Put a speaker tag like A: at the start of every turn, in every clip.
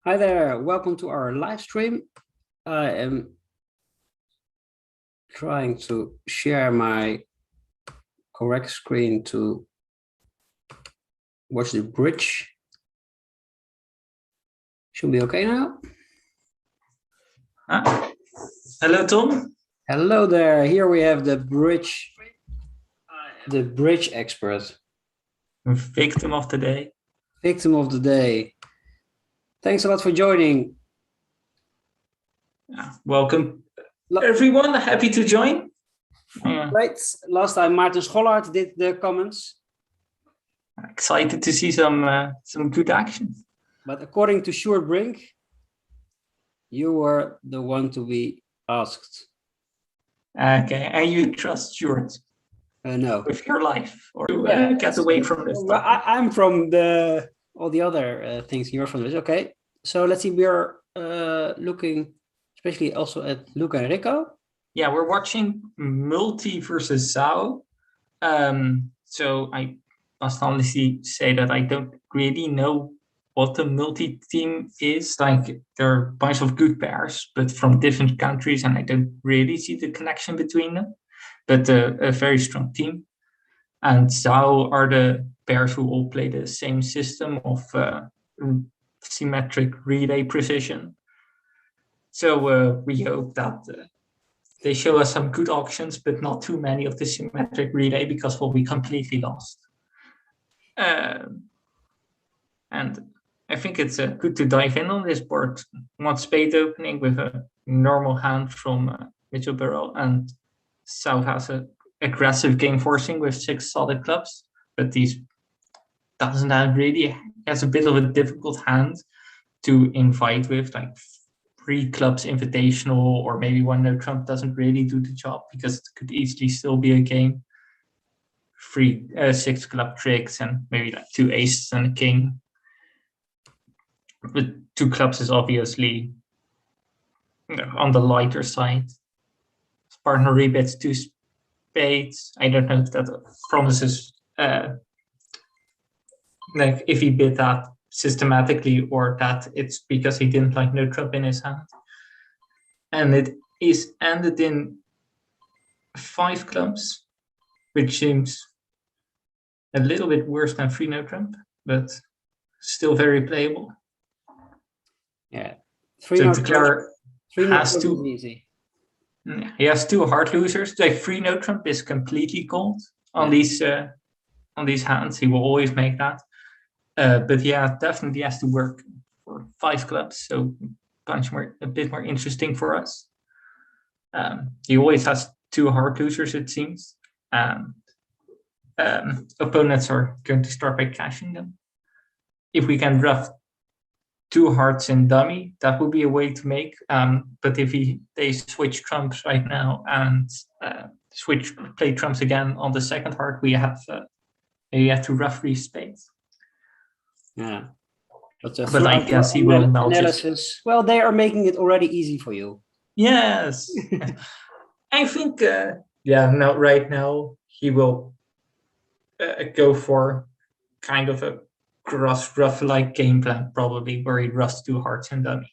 A: Hi there, welcome to our live stream. I am trying to share my correct screen to watch the bridge. Should be okay now.
B: Hello, Tom.
A: Hello there. Here we have the bridge expert.
B: Victim of the day.
A: Victim of the day. Thanks a lot for joining.
B: Welcome, everyone. Happy to join.
A: Great. Last time Maarten Schollaert did the comments.
B: Excited to see some good action.
A: But according to Sjoerd Brink, you were the one to be asked.
B: Okay, and you trust Sjoerd?
A: No.
B: With your life, or get away from this?
A: Well, I'm from all the other things. You're from this. Okay, so let's see. We are looking, especially also at Luca and Rico.
B: Yeah, we're watching multi versus Zhao. So I must honestly say that I don't really know what the multi team is. Like, there are a bunch of good pairs, but from different countries, and I don't really see the connection between them. But a very strong team. And Zhao are the pairs who all play the same system of symmetric relay precision. So we hope that they show us some good options, but not too many of the symmetric relay, because we'll be completely lost. And I think it's good to dive in on this board. One spade opening with a normal hand from Mitchell Burrell, and Zhao has a aggressive game forcing with 6 solid clubs, but these doesn't have really has a bit of a difficult hand to invite with, like 3 clubs invitational, or maybe 1 no trump doesn't really do the job, because it could easily still be a game. 6 club tricks and maybe like 2 aces and a king. But 2 clubs is obviously on the lighter side. His partner rebets 2 spades. I don't know if that promises like if he bid that systematically, or that it's because he didn't like no trump in his hand. And it is ended in 5 clubs, which seems a little bit worse than 3 no trump, but still very playable.
A: Yeah,
B: 3 so no trump has
A: to easy.
B: He has 2 hard losers. Like 3 no trump is completely cold on these hands. He will always make that. But yeah, definitely has to work for 5 clubs. So a bit more interesting for us. He always has 2 hard losers, it seems. And opponents are going to start by cashing them. If we can draft 2 hearts in dummy, that would be a way to make. But if they switch trumps right now and play trumps again on the second heart, we have to roughly spades.
A: Yeah,
B: but I guess he will
A: analysis. Well, they are making it already easy for you.
B: Yes, I think. Right now he will go for kind of a rough-like game plan, probably, where he rusts 2 hearts in dummy.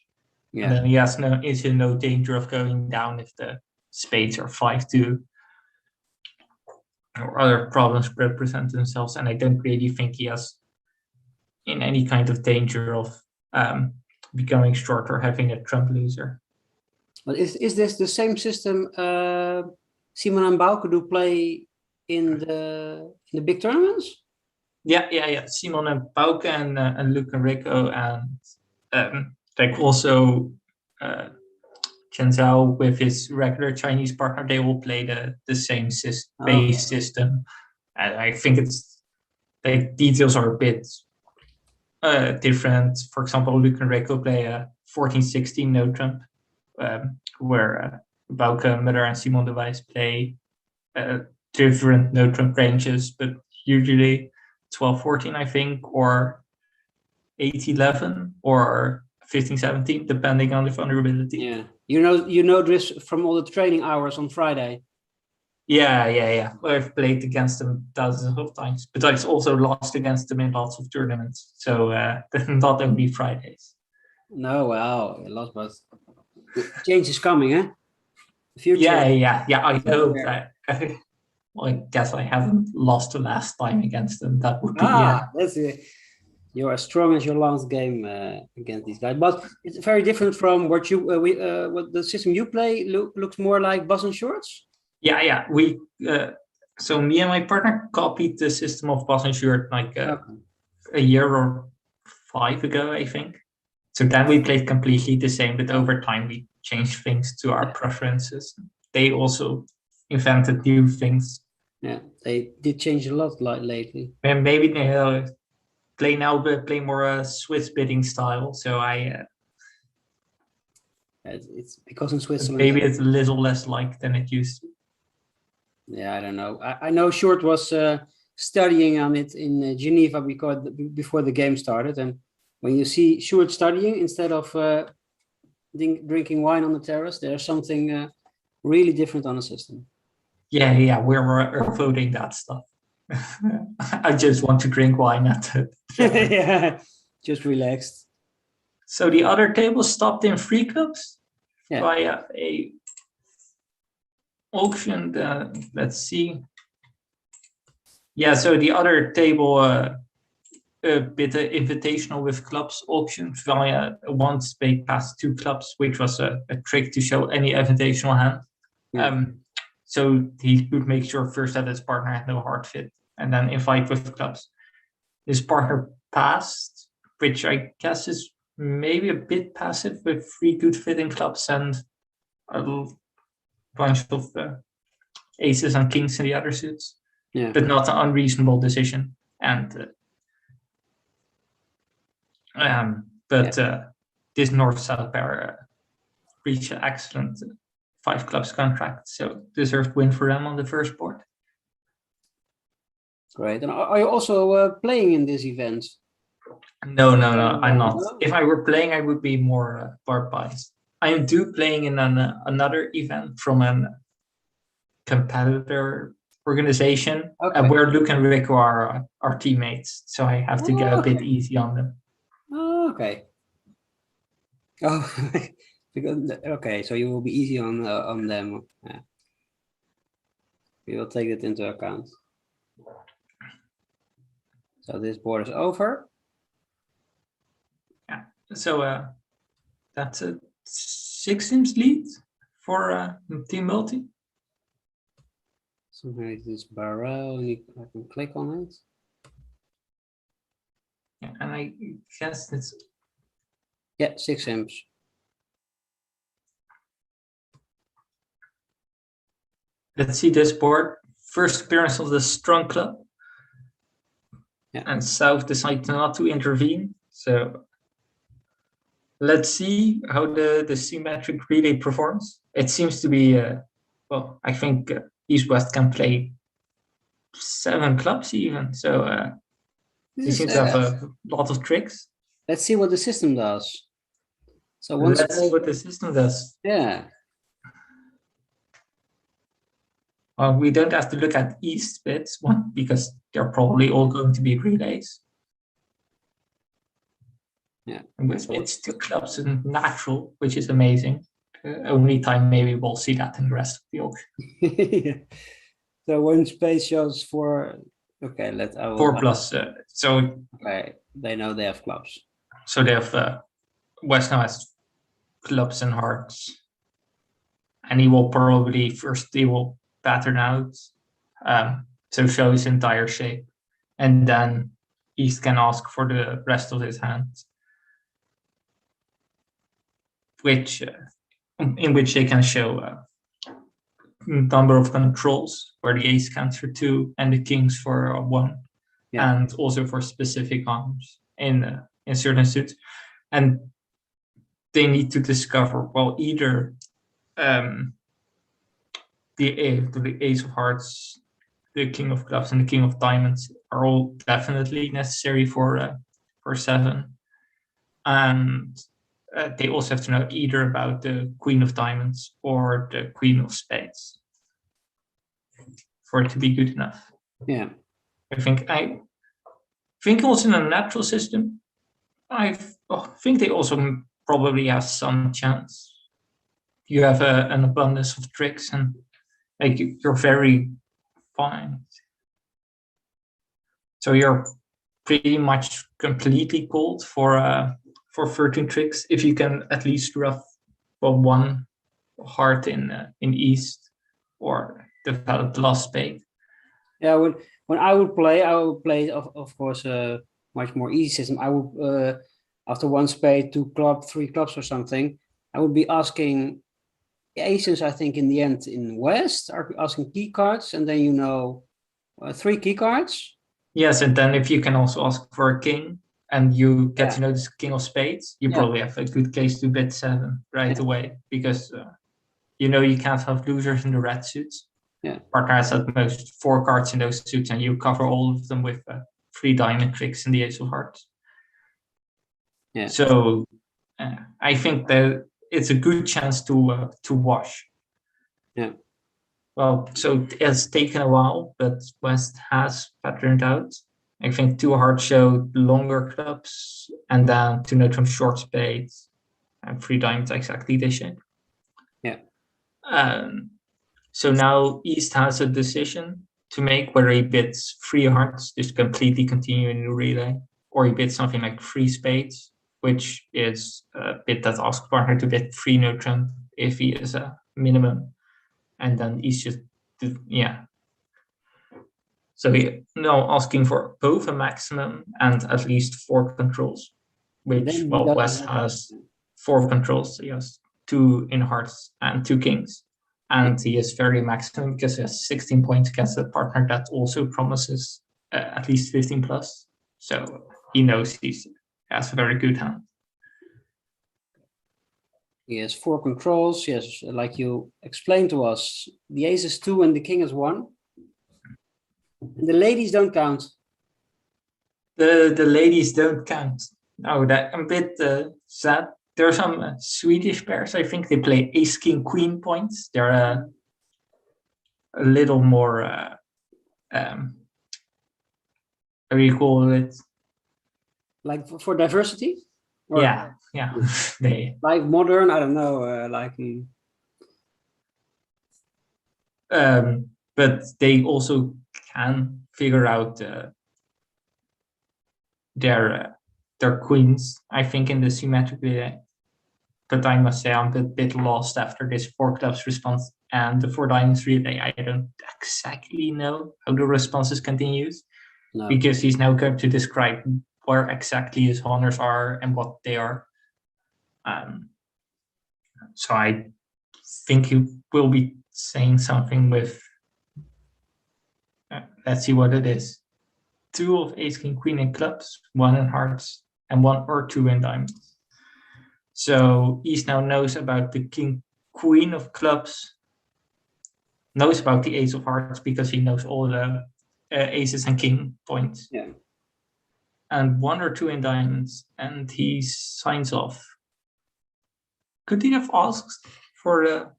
B: Yeah. And then he is in no danger of going down if the spades are 5-2 or other problems represent themselves. And I don't really think he has in any kind of danger of becoming short or having a trump loser.
A: But is this the same system Simon and Bauke do play in the big tournaments?
B: Yeah. Simon and Bauke and Luke and Rico, and like also Chen Zhao with his regular Chinese partner, they will play the same base system. And I think it's like details are a bit different. For example, Luke and Rico play a 14-16 no trump, where Bauke, Muller, and Simon de Wijs play different no trump ranges, but usually 12-14, I think, or 8-11, or 15-17, depending on the vulnerability.
A: Yeah, you know this from all the training hours on Friday.
B: Yeah. Well, I've played against them dozens of times, but I've also lost against them in lots of tournaments. So not only Fridays.
A: No, wow, lost, but change is coming, eh? The future
B: Yeah. I
A: is
B: hope.
A: here.
B: Well, I guess I haven't lost the last time against them. That would be
A: That's it. You are as strong as your last game against these guys, but it's very different from what what the system you play looks more like Bus and Shorts.
B: yeah. We so me and my partner copied the system of Boss and Shirt like
A: Okay.
B: a year or 5 ago, I think. So then we played completely the same, but over time we changed things to our preferences. They also invented new things.
A: Yeah, they did change a lot lately.
B: And maybe they play more Swiss bidding style. So
A: It's because in Switzerland.
B: maybe it's a little less like than it used to.
A: Yeah, I don't know. I know Short was studying on it in Geneva before the game started, and when you see Short studying instead of drinking wine on the terrace, there's something really different on the system.
B: Yeah. We're voting that stuff. I just want to drink wine at it.
A: Yeah, just relaxed.
B: So the other table stopped in free clubs
A: Yeah.
B: via a auction. Let's see. Yeah, so the other table bid an invitational with clubs auction via a one spade past 2 clubs, which was a trick to show any invitational hand.
A: Yeah.
B: So he would make sure first that his partner had no hard fit and then invite with clubs. His partner passed, which I guess is maybe a bit passive with 3 good fitting clubs and a bunch of aces and kings in the other suits.
A: Yeah.
B: But not an unreasonable decision. And this north-south pair reached an excellent 5 clubs contract, so deserved win for them on the first board.
A: Great. And are you also playing in this event?
B: No, I'm not.
A: No?
B: If I were playing, I would be more biased. I do playing in another event from a competitor organization.
A: Okay.
B: We're looking with our teammates, so I have to get a bit easy on them.
A: Oh, okay. Oh, because okay, so you will be easy on them. Yeah. We will take it into account. So this board is over.
B: Yeah. So that's a 6 imps lead for Team Multi.
A: So here is this barrel, and I can click on it.
B: Yeah, and I guess it's
A: 6 imps.
B: Let's see this board. First appearance of the strong club.
A: Yeah.
B: And South decided not to intervene. So let's see how the symmetric relay performs. It seems to be, I think East-West can play 7 clubs even. So he seems to have a lot of tricks.
A: Let's see what the system does. So
B: let's see what the system does.
A: Yeah.
B: Well, we don't have to look at East bits, one, because they're probably all going to be relays.
A: Yeah.
B: And it's 2 clubs and natural, which is amazing. Only time maybe we'll see that in the rest of the auction.
A: Yeah. So when space shows 4, okay,
B: 4 plus.
A: Okay, they know they have clubs.
B: So they have West now has clubs and hearts, and he will probably pattern out, so show his entire shape, and then East can ask for the rest of his hand, in which they can show number of controls where the ace counts for 2 and the kings for 1, and also for specific arms in certain suits, and they need to discover either the ace of hearts, the king of clubs, and the king of diamonds are all definitely necessary for 7, and they also have to know either about the queen of diamonds or the queen of spades for it to be good enough.
A: Yeah,
B: I think also in a natural system, I think they also probably have some chance. You have an abundance of tricks, and like you're very fine. So you're pretty much completely cold for 13 tricks if you can at least rough one heart in East or develop the last spade.
A: Yeah, when I would play of course much more easy system. I would after one spade, two club, three clubs or something, I would be asking aces, I think in the end in West, are asking key cards, and then three key cards.
B: Yes, and then if you can also ask for a king and you get
A: Yeah.
B: to know this king of spades, you
A: Yeah.
B: probably have a good case to bet 7 right away, because you can't have losers in the red suits.
A: Yeah.
B: Partner has at most 4 cards in those suits, and you cover all of them with 3 diamond tricks and the ace of hearts.
A: Yeah.
B: So I think that it's a good chance to wash.
A: Yeah.
B: Well, so it's taken a while, but West has patterned out. I think 2 hearts showed longer clubs, and then 2 notes from short spades, and 3 diamonds exactly the shape.
A: Yeah.
B: So now East has a decision to make whether he bids 3 hearts, just completely continue in the relay, or he bids something like 3 spades, which is a bid that asks partner to bid 3 no trump if he is a minimum. And then East just, So he now asking for both a maximum and at least 4 controls, which, West has 4 controls. He has 2 in hearts and 2 kings. And he is very maximum because he has 16 points against a partner that also promises at least 15 plus. So he knows he has a very good hand.
A: He has 4 controls. Yes, like you explained to us, the ace is 2 and the king is 1. And the ladies don't count.
B: The ladies don't count. No, that I'm a bit sad. There are some Swedish pairs. I think they play ace king queen points. They're a little more how do you call it?
A: Like for diversity?
B: Or, yeah. They
A: like modern, I don't know,
B: but they also can figure out their queens, I think, in the symmetric relay. But I must say I'm a bit lost after this 4 clubs response and the 4 diamonds relay. I don't exactly know how the responses continues, because he's now going to describe where exactly his honors are and what they are. So I think he will be saying something with, let's see what it is. 2 of ace, king, queen in clubs, 1 in hearts, and 1 or 2 in diamonds. So East now knows about the king, queen of clubs, knows about the ace of hearts because he knows all the aces and king points.
A: Yeah.
B: And 1 or 2 in diamonds, and he signs off. Could he have asked for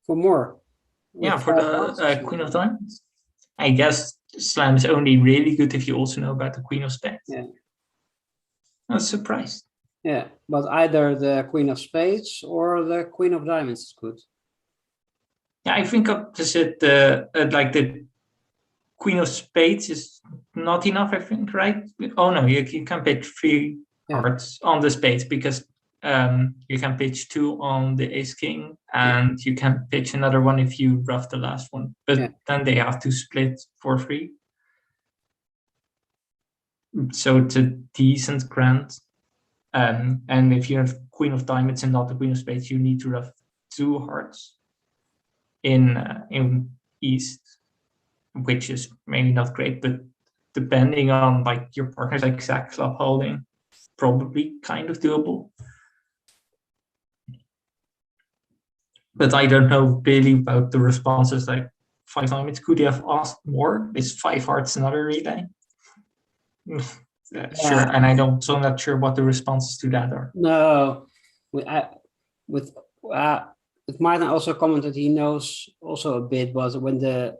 A: more?
B: For the queen of diamonds? I guess slam is only really good if you also know about the queen of spades.
A: Yeah.
B: I was surprised.
A: Yeah, but either the queen of spades or the queen of diamonds is good.
B: Yeah, I think opposite like the queen of spades is not enough, I think, right? Oh no, you can pitch 3 hearts on the spades, because you can pitch 2 on the ace king, and you can pitch another one if you rough the last one, but then they have to split for 3. So it's a decent grant. And if you have queen of diamonds and not the queen of spades, you need to rough 2 hearts in East, which is maybe not great, but depending on like your partner's exact club holding, probably kind of doable. But I don't know really about the responses. Like 5 diamonds, could you have asked more? Is 5 hearts another relay? Sure, and I'm not sure what the responses to that are.
A: No, with Martin also commented he knows also a bit, was when the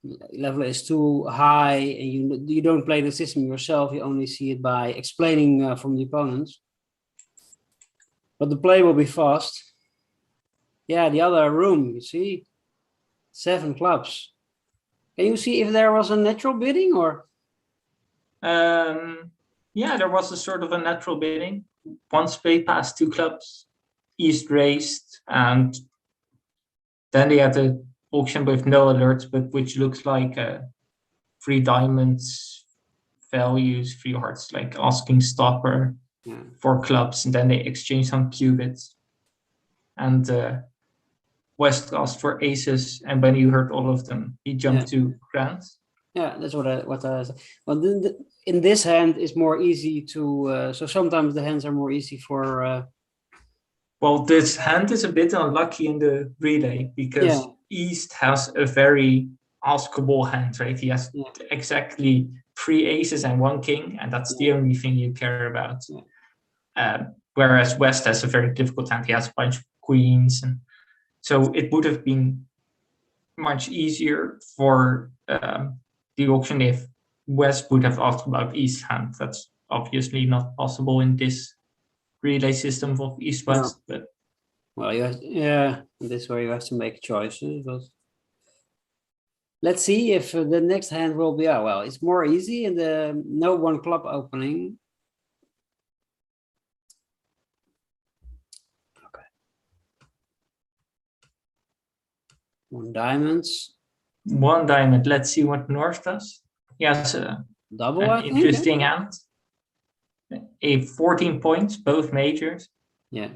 A: level is too high and you don't play the system yourself, you only see it by explaining from the opponents. But the play will be fast. Yeah, the other room, you see, 7 clubs. Can you see if there was a natural bidding or?
B: Yeah, there was a sort of a natural bidding. One spade passed 2 clubs, East raised, and then they had the auction with no alerts, but which looks like 3 diamonds, values, 3 hearts, like asking stopper, 4 clubs, and then they exchanged some qubits. And West asked for aces, and when he heard all of them, he jumped to grands.
A: Yeah, that's what I said. Well, in this hand is more easy to. So sometimes the hands are more easy for.
B: Well, this hand is a bit unlucky in the relay because East has a very askable hand, right? He has exactly 3 aces and 1 king, and that's the only thing you care about. Whereas West has a very difficult hand. He has a bunch of queens, and so it would have been much easier for the auction if West would have asked about East hand. That's obviously not possible in this relay system of East-West. But
A: well, you have, this way you have to make choices. But let's see if the next hand will be. Oh, well, it's more easy in the no 1 club opening. Okay. 1 diamonds.
B: 1 diamond. Let's see what North does. He has a
A: double.
B: An interesting hand. A 14 points, both majors.
A: Yeah.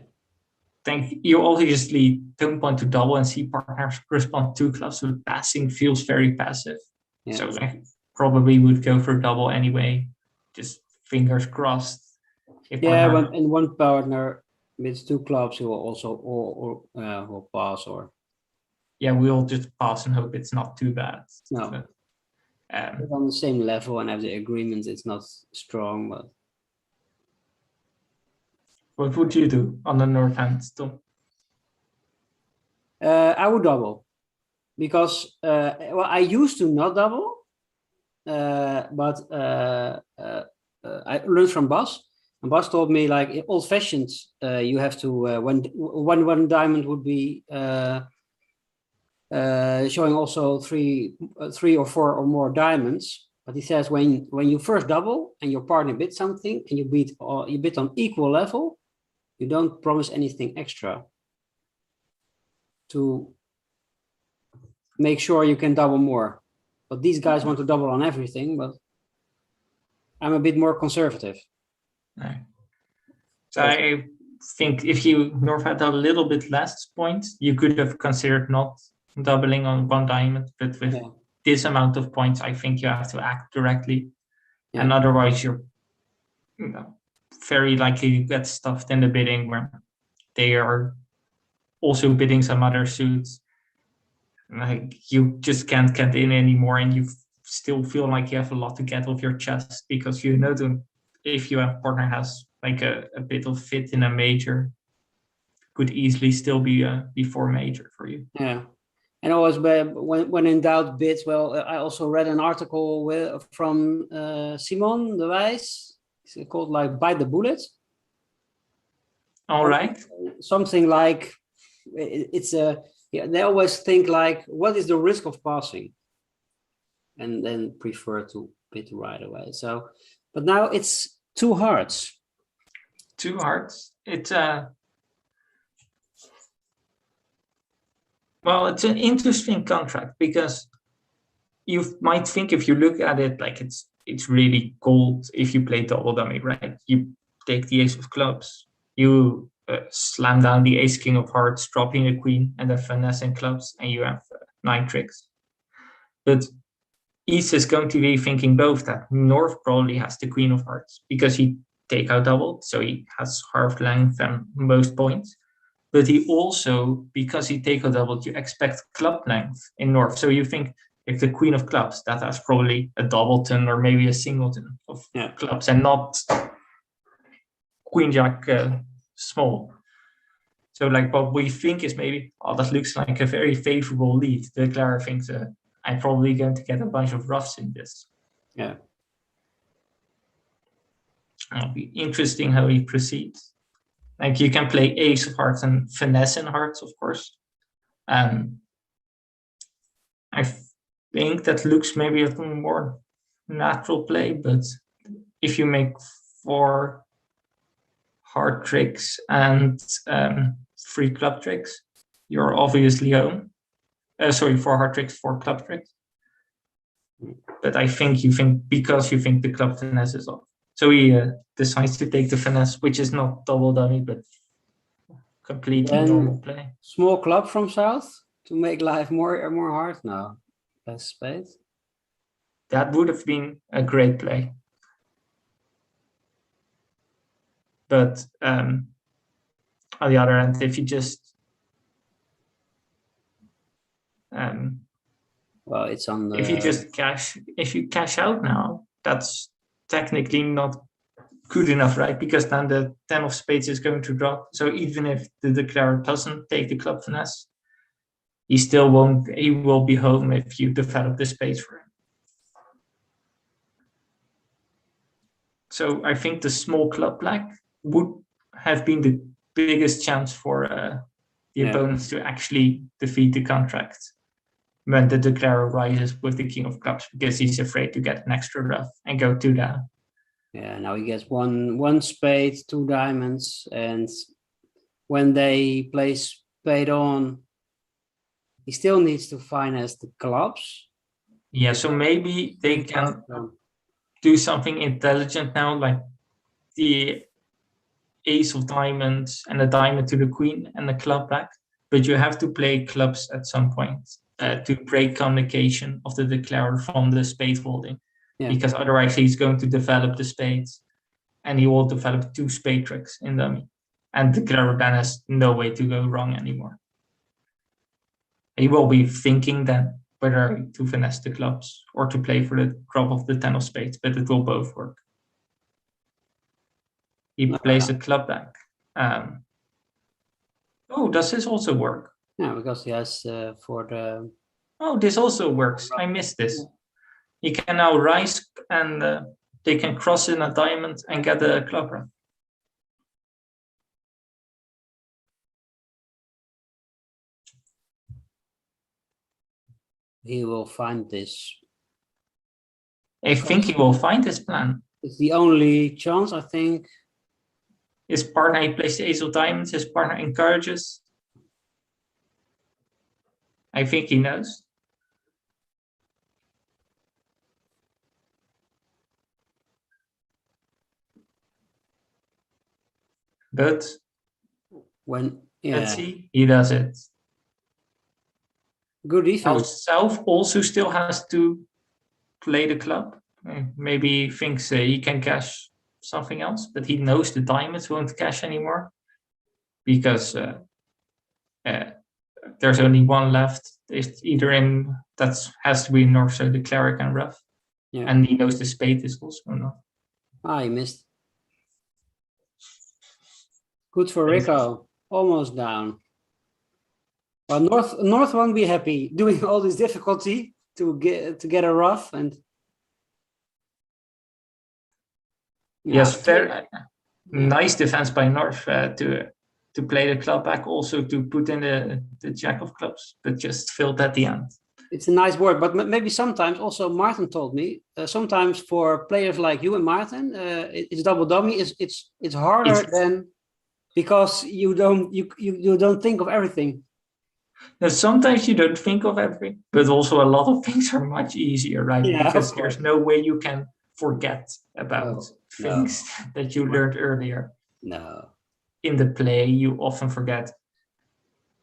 B: Think you obviously don't want to double and see partners respond 2 clubs, so passing feels very passive. Yeah. So I probably would go for double anyway. Just fingers crossed.
A: And one partner with 2 clubs, he will also will pass or.
B: Yeah, we'll just pass and hope it's not too bad.
A: No. So, on the same level and have the agreement, it's not strong, but.
B: What would you do on the north hand, Tom?
A: I would double because I used to not double, but I learned from Bas, and Bas told me like old-fashioned, you have to when one diamond would be showing also three or 4 or more diamonds. But he says when you first double and your partner bid something and you bid on equal level, you don't promise anything extra to make sure you can double more. But these guys want to double on everything, but I'm a bit more conservative.
B: Right. So I think if you North had a little bit less points, you could have considered not doubling on 1 diamond, but with this amount of points, I think you have to act directly. And otherwise you're very likely to get stuffed in the bidding where they are also bidding some other suits. Like you just can't get in anymore, and you still feel like you have a lot to get off your chest because you know that if your partner has like a bit of fit in a major, could easily still be before major for you.
A: Yeah. And always when in doubt bids, well, I also read an article from Simon de Wijs. It's called like Bite the Bullet.
B: All right.
A: Something like they always think like, what is the risk of passing? And then prefer to bid right away. So, but now it's 2 hearts.
B: 2 hearts. It's well, it's an interesting contract because you might think if you look at it like it's really cold if you play double dummy, right? You take the ace of clubs, you slam down the ace king of hearts, dropping the queen, and then finessing clubs, and you have 9 tricks. But East is going to be thinking both that North probably has the queen of hearts because he take out double, so he has half length and most points. But he also, because he take out double, you expect club length in North. So you think if the queen of clubs, that has probably a doubleton or maybe a singleton of clubs and not queen jack small. So like what we think is maybe, that looks like a very favorable lead. The declarer thinks I'm probably going to get a bunch of roughs in this.
A: Yeah.
B: It'll be interesting how he proceeds. Like you can play ace of hearts and finesse in hearts, of course. I think that looks maybe a little more natural play, but if you make 4 hard tricks and 3 club tricks, you're obviously home. 4 hard tricks, 4 club tricks. But I think you think because you think the club finesse is off. So he decides to take the finesse, which is not double dummy, but completely normal play.
A: Small club from south to make life more hard. No, that's spade.
B: That would have been a great play. But on the other hand, if you just
A: well, it's on the.
B: If you cash out now, that's technically not good enough, right? Because then the 10 of spades is going to drop. So even if the declarer doesn't take the club finesse, he still won't. He will be home if you develop the spades for him. So I think the small club black would have been the biggest chance for the opponents to actually defeat the contract when the declarer rises with the king of clubs, because he's afraid to get an extra rough and go 2 down.
A: Yeah, now he gets one spade, 2 diamonds, and when they play spade on, he still needs to finance the clubs.
B: Yeah, so maybe they can do something intelligent now, like the ace of diamonds and a diamond to the queen and the club back, but you have to play clubs at some point to break communication of the declarer from the spade holding, because otherwise he's going to develop the spades and he will develop 2 spade tricks in dummy, and the declarer then has no way to go wrong anymore. He will be thinking then whether to finesse the clubs or to play for the drop of the 10 of spades, but it will both work. He plays a club back. Does this also work?
A: Yeah, because he has for the.
B: Oh, this also works. I missed this. He can now rise and they can cross in a diamond and get a club run.
A: He will find this.
B: I think he will find this plan.
A: It's the only chance, I think.
B: His partner, he plays the ace of diamonds. His partner encourages. I think he knows. But let's see, he does it.
A: Good defense.
B: South also still has to play the club. Maybe he thinks he can cash something else, but he knows the diamonds won't cash anymore because there's only one left. It's either in that has to be north, so the cleric and rough, and he knows the spade is also not.
A: He missed. Good for Rico. Almost down. Well, North won't be happy doing all this difficulty to get a rough and.
B: Yes, very nice defense by North to play the club back, also to put in the jack of clubs, but just failed at the end.
A: It's a nice word, but maybe sometimes also Martin told me sometimes for players like you and Martin, it's double dummy. It's harder than because you don't think of everything.
B: Now, sometimes you don't think of everything, but also a lot of things are much easier, right?
A: Yeah,
B: because there's no way you can forget about things that you learned earlier.
A: No.
B: In the play, you often forget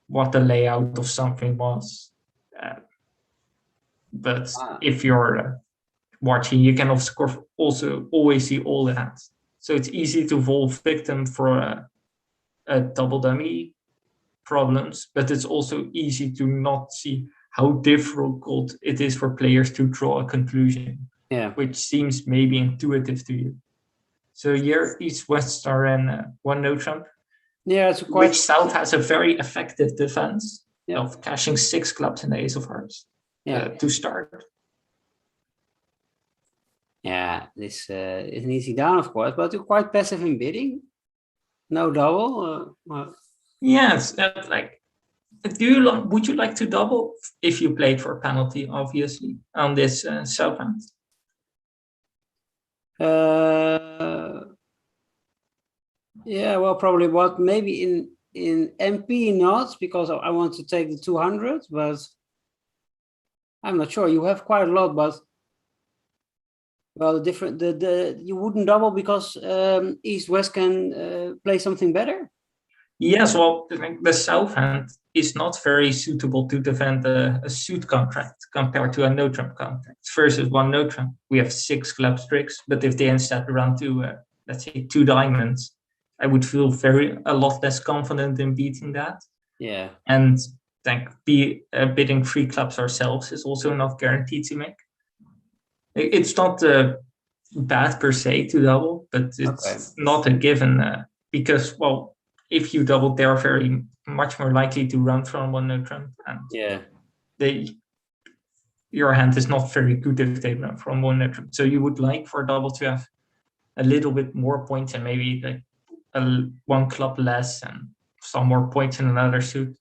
B: what the layout of something was. But if you're watching, you can of course also always see all the hands. So it's easy to fall victim for a double dummy problems, but it's also easy to not see how difficult it is for players to draw a conclusion, which seems maybe intuitive to you. So here East West Star and one no trump.
A: Yeah, it's quite.
B: Which South has a very effective defense of cashing 6 clubs in the ace of hearts. to start.
A: Yeah, this is an easy down, of course, but you're quite passive in bidding. No double.
B: Yes, like, would you like to double if you played for a penalty, obviously, on this south hand?
A: Yeah, well, probably what maybe in MP not, because I want to take the 200, but I'm not sure. You have quite a lot, but well, you wouldn't double because East West can play something better.
B: Yes, well, the south hand is not very suitable to defend a suit contract compared to a no trump contract. Versus one no trump, we have 6 club tricks, but if they instead run to let's say 2 diamonds, I would feel a lot less confident in beating that.
A: Yeah,
B: and like bidding 3 clubs ourselves is also not guaranteed to make. It's not bad per se to double, but it's not a given because, well, if you double, they're very much more likely to run from one no trump, and your hand is not very good if they run from one no trump. So you would like for double to have a little bit more points and maybe like one club less and some more points in another suit.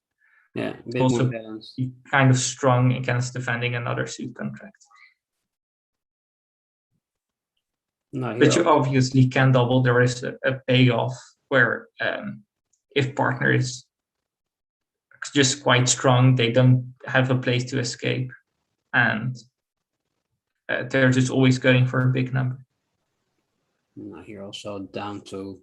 A: Yeah, a bit
B: also
A: more balanced.
B: Kind of strong against defending another suit contract.
A: No,
B: but you obviously can double. There is a payoff where if partner is just quite strong, they don't have a place to escape, and they're just always going for a big number.
A: No, here also down to.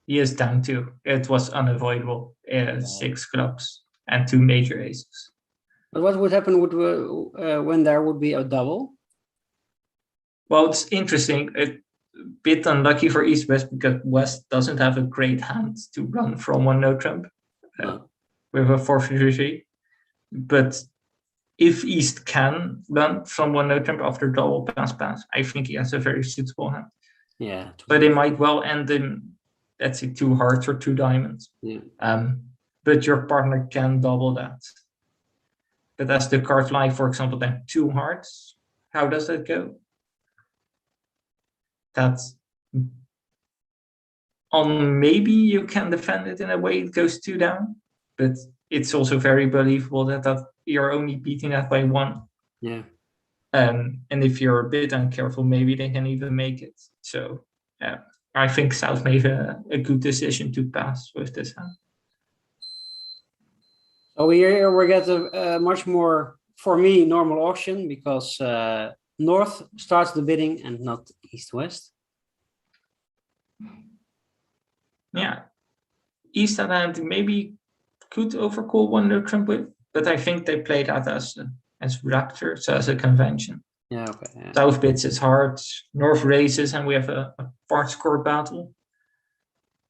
B: He is down to. It was unavoidable. 6 clubs and 2 major aces.
A: But what would happen when there would be a double?
B: Well, it's interesting. A bit unlucky for East West because West doesn't have a great hand to run from one no trump with a 4-3. But if East can run from one no trump after double pass, I think he has a very suitable hand.
A: Yeah.
B: But it might well end in, let's say, 2 hearts or 2 diamonds.
A: Yeah.
B: But your partner can double that. But as the card lie, for example, then 2 hearts, how does that go? That's on maybe you can defend it in a way it goes 2 down, but it's also very believable that you're only beating that by 1.
A: Yeah.
B: And if you're a bit uncareful, maybe they can even make it. So I think South made a good decision to pass with this hand.
A: So here we get a much more, for me, normal auction because North starts the bidding and not East-West.
B: Yeah, East hand maybe could overcall one no trump with, but I think they played that as Raptor, so as a convention.
A: Yeah, okay. Yeah.
B: South bids is hard, North raises, and we have a part score battle.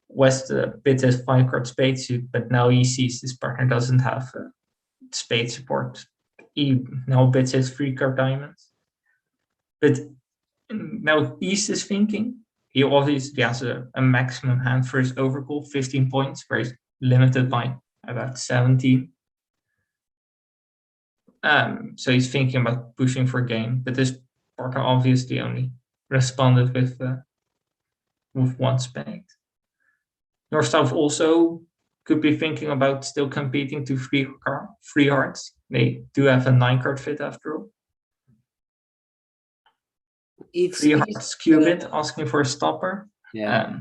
B: West bids has 5 card spade suit, but now he sees his partner doesn't have spade support. He now bids his 3 card diamonds. But now East is thinking, he obviously has a maximum hand for his overcall, 15 points, where he's limited by about 17. So he's thinking about pushing for game, but this partner obviously only responded with 1 spade. North-South also could be thinking about still competing to 3 hearts. They do have a 9 card fit after all. 3 hearts qubit asking for a stopper.
A: Yeah.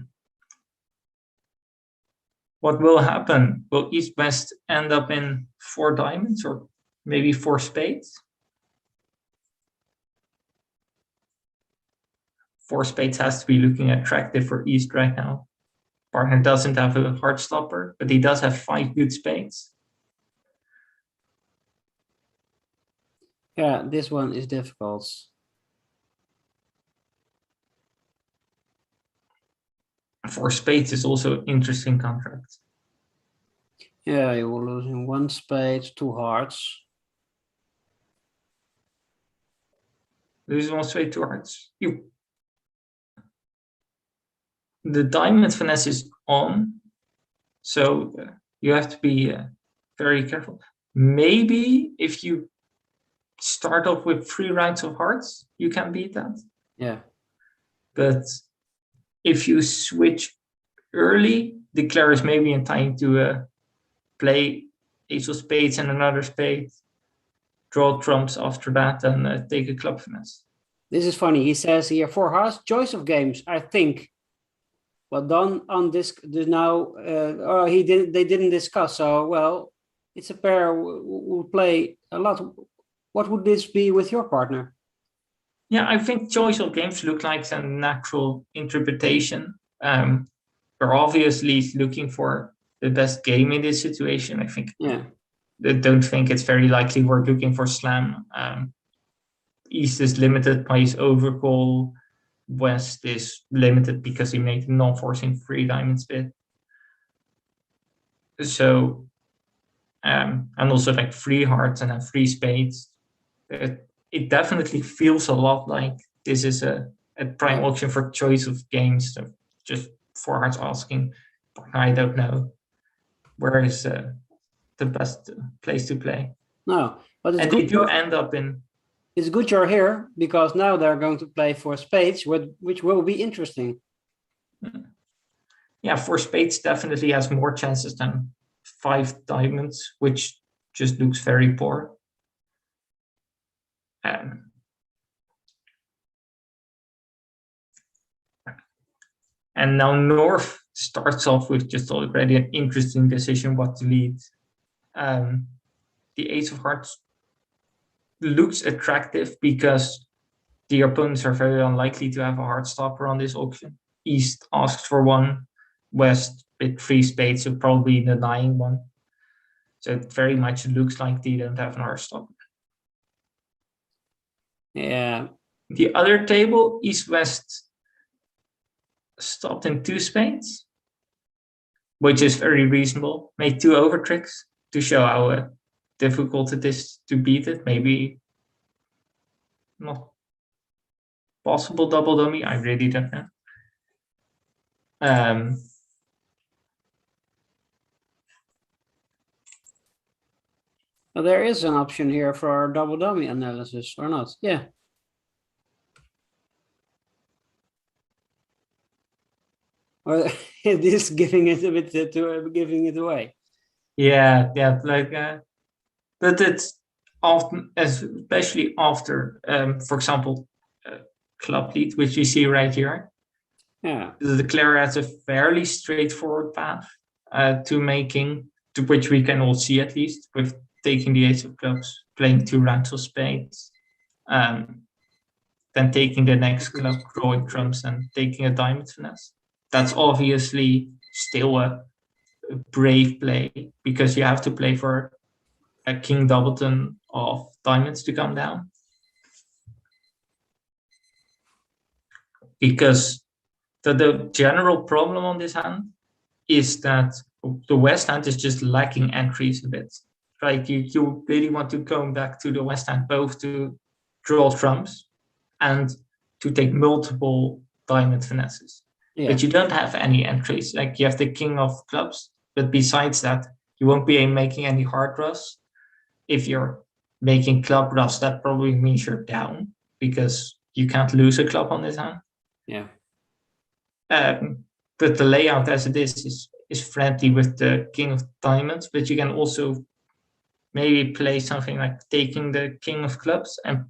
B: What will happen? Will East-West end up in 4 diamonds or maybe 4 spades? 4 spades has to be looking attractive for East right now. Partner doesn't have a heart stopper, but he does have 5 good spades.
A: Yeah, this one is difficult.
B: For spades is also an interesting contract.
A: Yeah, you will lose in 1 spade, 2 hearts.
B: Lose 1 spade, 2 hearts. The diamond finesse is on, so you have to be very careful. maybe if you start off with 3 rounds of hearts, you can beat that.
A: Yeah.
B: But if you switch early, the declare is maybe in time to play ace of spades and another spade, draw trumps after that, and take a club finesse.
A: This is funny. He says here, for Haas, choice of games, I think. Well done on this now. They didn't discuss. So, well, it's a pair who play a lot. What would this be with your partner?
B: Yeah, I think choice of games look like a natural interpretation. We're obviously looking for the best game in this situation. I think.
A: Yeah.
B: I don't think it's very likely we're looking for slam. East is limited by his overcall. West is limited because he made a non-forcing 3 diamond split. So, and also like 3 hearts and then 3 spades. It definitely feels a lot like this is a prime option for choice of games. So just 4 hearts asking, I don't know, where is the best place to play.
A: No, but it's
B: and
A: good
B: they do end up in.
A: It's good you're here, because now they're going to play for spades, which will be interesting.
B: Yeah, 4 spades definitely has more chances than 5 diamonds, which just looks very poor. And now North starts off with just already an interesting decision what to lead. The ace of hearts looks attractive because the opponents are very unlikely to have a heart stopper on this auction. East asks for 1, West with 3 spades, so probably denying 1. So it very much looks like they don't have an heart stopper.
A: Yeah.
B: The other table, East-West stopped in 2 spades, which is very reasonable. Made 2 over tricks to show how difficult it is to beat it. Maybe not possible double dummy. I really don't know.
A: Well, there is an option here for double dummy analysis, or not? Yeah. Or it is giving it a bit giving it away.
B: Yeah, like, but it's often, especially after, for example, club lead, which you see right here.
A: Yeah.
B: The declarer has a fairly straightforward path to making, to which we can all see at least, with taking the ace of clubs, playing 2 rounds of spades, then taking the next club, drawing trumps, and taking a diamond finesse. That's obviously still a brave play, because you have to play for a king doubleton of diamonds to come down. Because the general problem on this hand is that the West hand is just lacking entries a bit. Right? You really want to go back to the West hand both to draw trumps and to take multiple diamond finesses.
A: Yeah.
B: But you don't have any entries. Like, you have the king of clubs, but besides that, you won't be making any hard draws. If you're making club draws, that probably means you're down, because you can't lose a club on this hand.
A: Yeah.
B: But the layout as it is friendly with the king of diamonds, but you can also maybe play something like taking the king of clubs and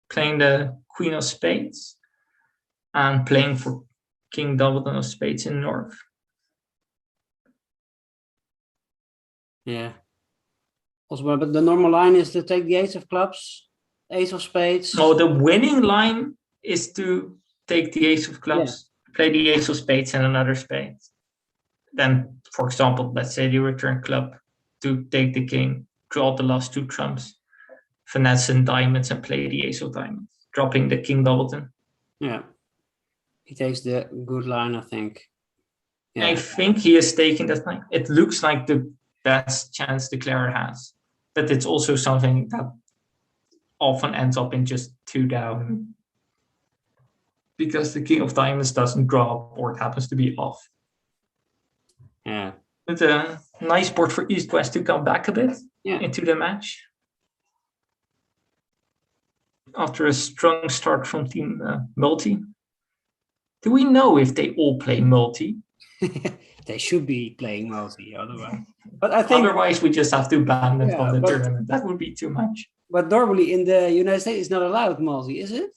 B: playing the queen of spades and playing for king doubleton of spades in North.
A: Yeah. Also, but the normal line is to take the ace of clubs, ace of spades.
B: No, the winning line is to take the ace of clubs, play the ace of spades and another spade. Then, for example, let's say you return club to take the king, draw the last 2 trumps, finesse and diamonds, and play the ace of diamonds, dropping the king doubleton.
A: Yeah. He takes the good line, I think.
B: Yeah. I think he is taking that line. It looks like the best chance the declarer has, but it's also something that often ends up in just 2 down, because the king of diamonds doesn't drop, or it happens to be off.
A: Yeah.
B: It's a nice board for East-West to come back a bit. into the match. After a strong start from team multi. Do we know if they all play multi?
A: They should be playing multi otherwise. But I think
B: otherwise we just have to ban them from the tournament. That would be too much.
A: But normally in the United States, it's not allowed multi, is it?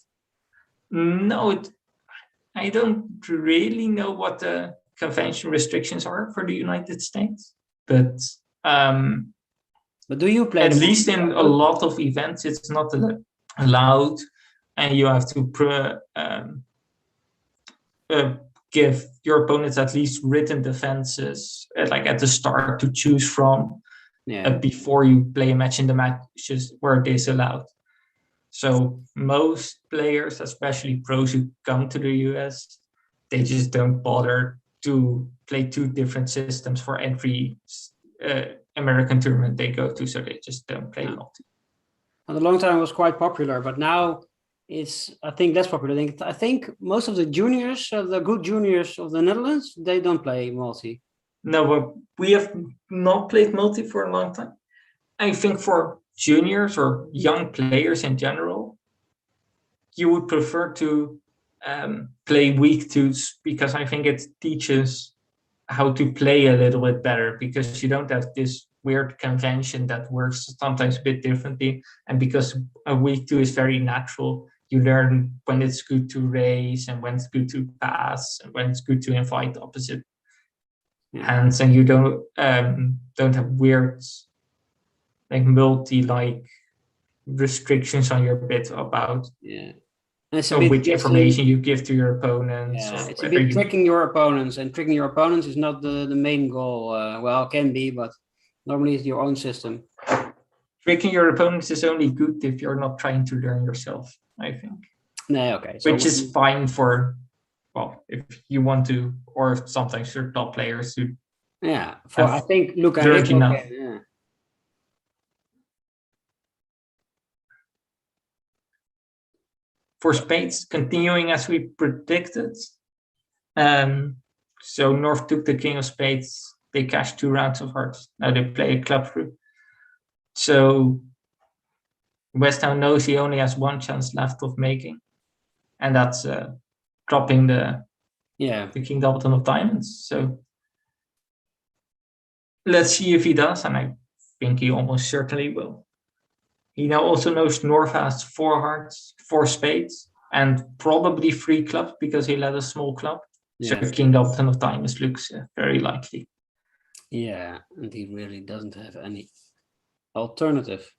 B: No, I don't really know what the convention restrictions are for the United States, but
A: do you play?
B: At least in a lot of events, it's not allowed, and you have to give your opponents at least written defenses, like at the start, to choose from before you play a match in the matches where it is allowed. So most players, especially pros who come to the US, they just don't bother to play two different systems for every American tournament they go to, so they just don't play multi.
A: And a long time it was quite popular, but now it's, I think, less popular. I think most of the juniors, the good juniors of the Netherlands, they don't play multi.
B: No, but we have not played multi for a long time. I think for juniors or young players in general, you would prefer to play week twos, because I think it teaches how to play a little bit better, because you don't have this weird convention that works sometimes a bit differently. And because a week two is very natural, you learn when it's good to raise and when it's good to pass and when it's good to invite opposite hands, and you don't have weird like multi restrictions on your bit about which information you give to your opponents.
A: It's a bit tricking your opponents, and tricking your opponents is not the main goal. Well, it can be, but normally it's your own system.
B: Tricking your opponents is only good if you're not trying to learn yourself, I think.
A: No, okay. So
B: which is fine for, well, if you want to, or sometimes your top players who.
A: Yeah, I think Luca and
B: enough.
A: Yeah.
B: For spades, continuing as we predicted. So North took the king of spades. They cashed 2 rounds of hearts. Now they play a club through. So West Ham knows he only has 1 chance left of making, and that's dropping the king doubleton of diamonds. So let's see if he does, and I think he almost certainly will. He now also knows North has 4 hearts, 4 spades, and probably 3 clubs because he led a small club. So king doubleton of diamonds looks very likely.
A: Yeah, and he really doesn't have any alternative.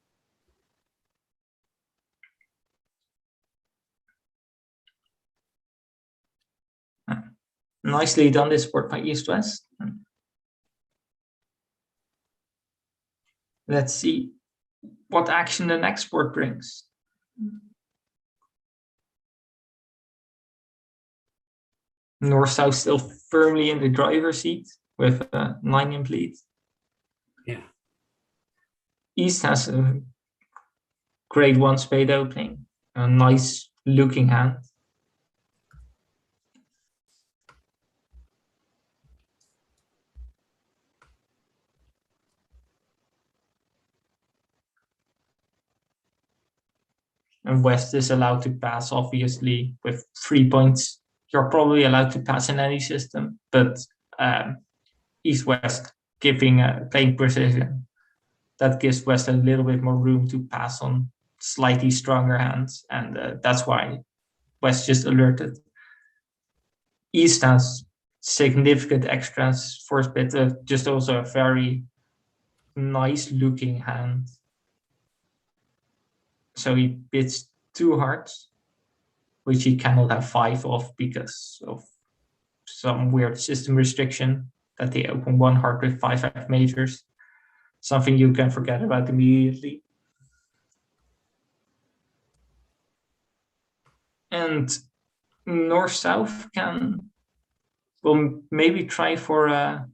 B: Nicely done this board by East-West. Let's see what action the next board brings. North-South still firmly in the driver's seat with 9 in lead.
A: Yeah.
B: East has a grade 1 spade opening, a nice looking hand. And West is allowed to pass, obviously, with 3 points. You're probably allowed to pass in any system, but East-West giving playing precision, that gives West a little bit more room to pass on slightly stronger hands, and that's why West just alerted. East has significant extras for his bit, just also a very nice looking hand. So he bids 2 hearts, which he cannot have 5 of because of some weird system restriction that they open 1 heart with 5 majors. Something you can forget about immediately. And North-South will maybe try for a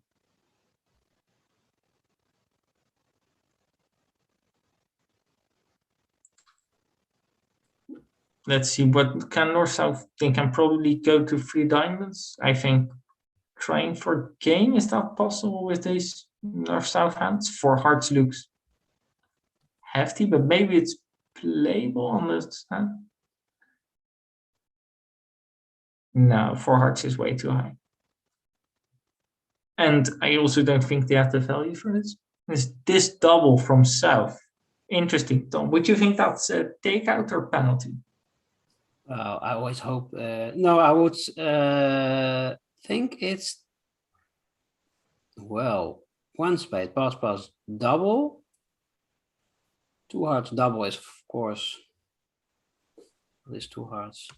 B: let's see, what can North-South? They can probably go to 3 diamonds. I think trying for game, is that possible with these North-South hands? 4 hearts looks hefty, but maybe it's playable on the stand. No, 4 hearts is way too high. And I also don't think they have the value for this. This double from south. Interesting, Tom. Would you think that's a takeout or penalty?
A: I always hope. No, I would think it's well, one spade, pass, double. 2 hearts double is of course. This 2 hearts.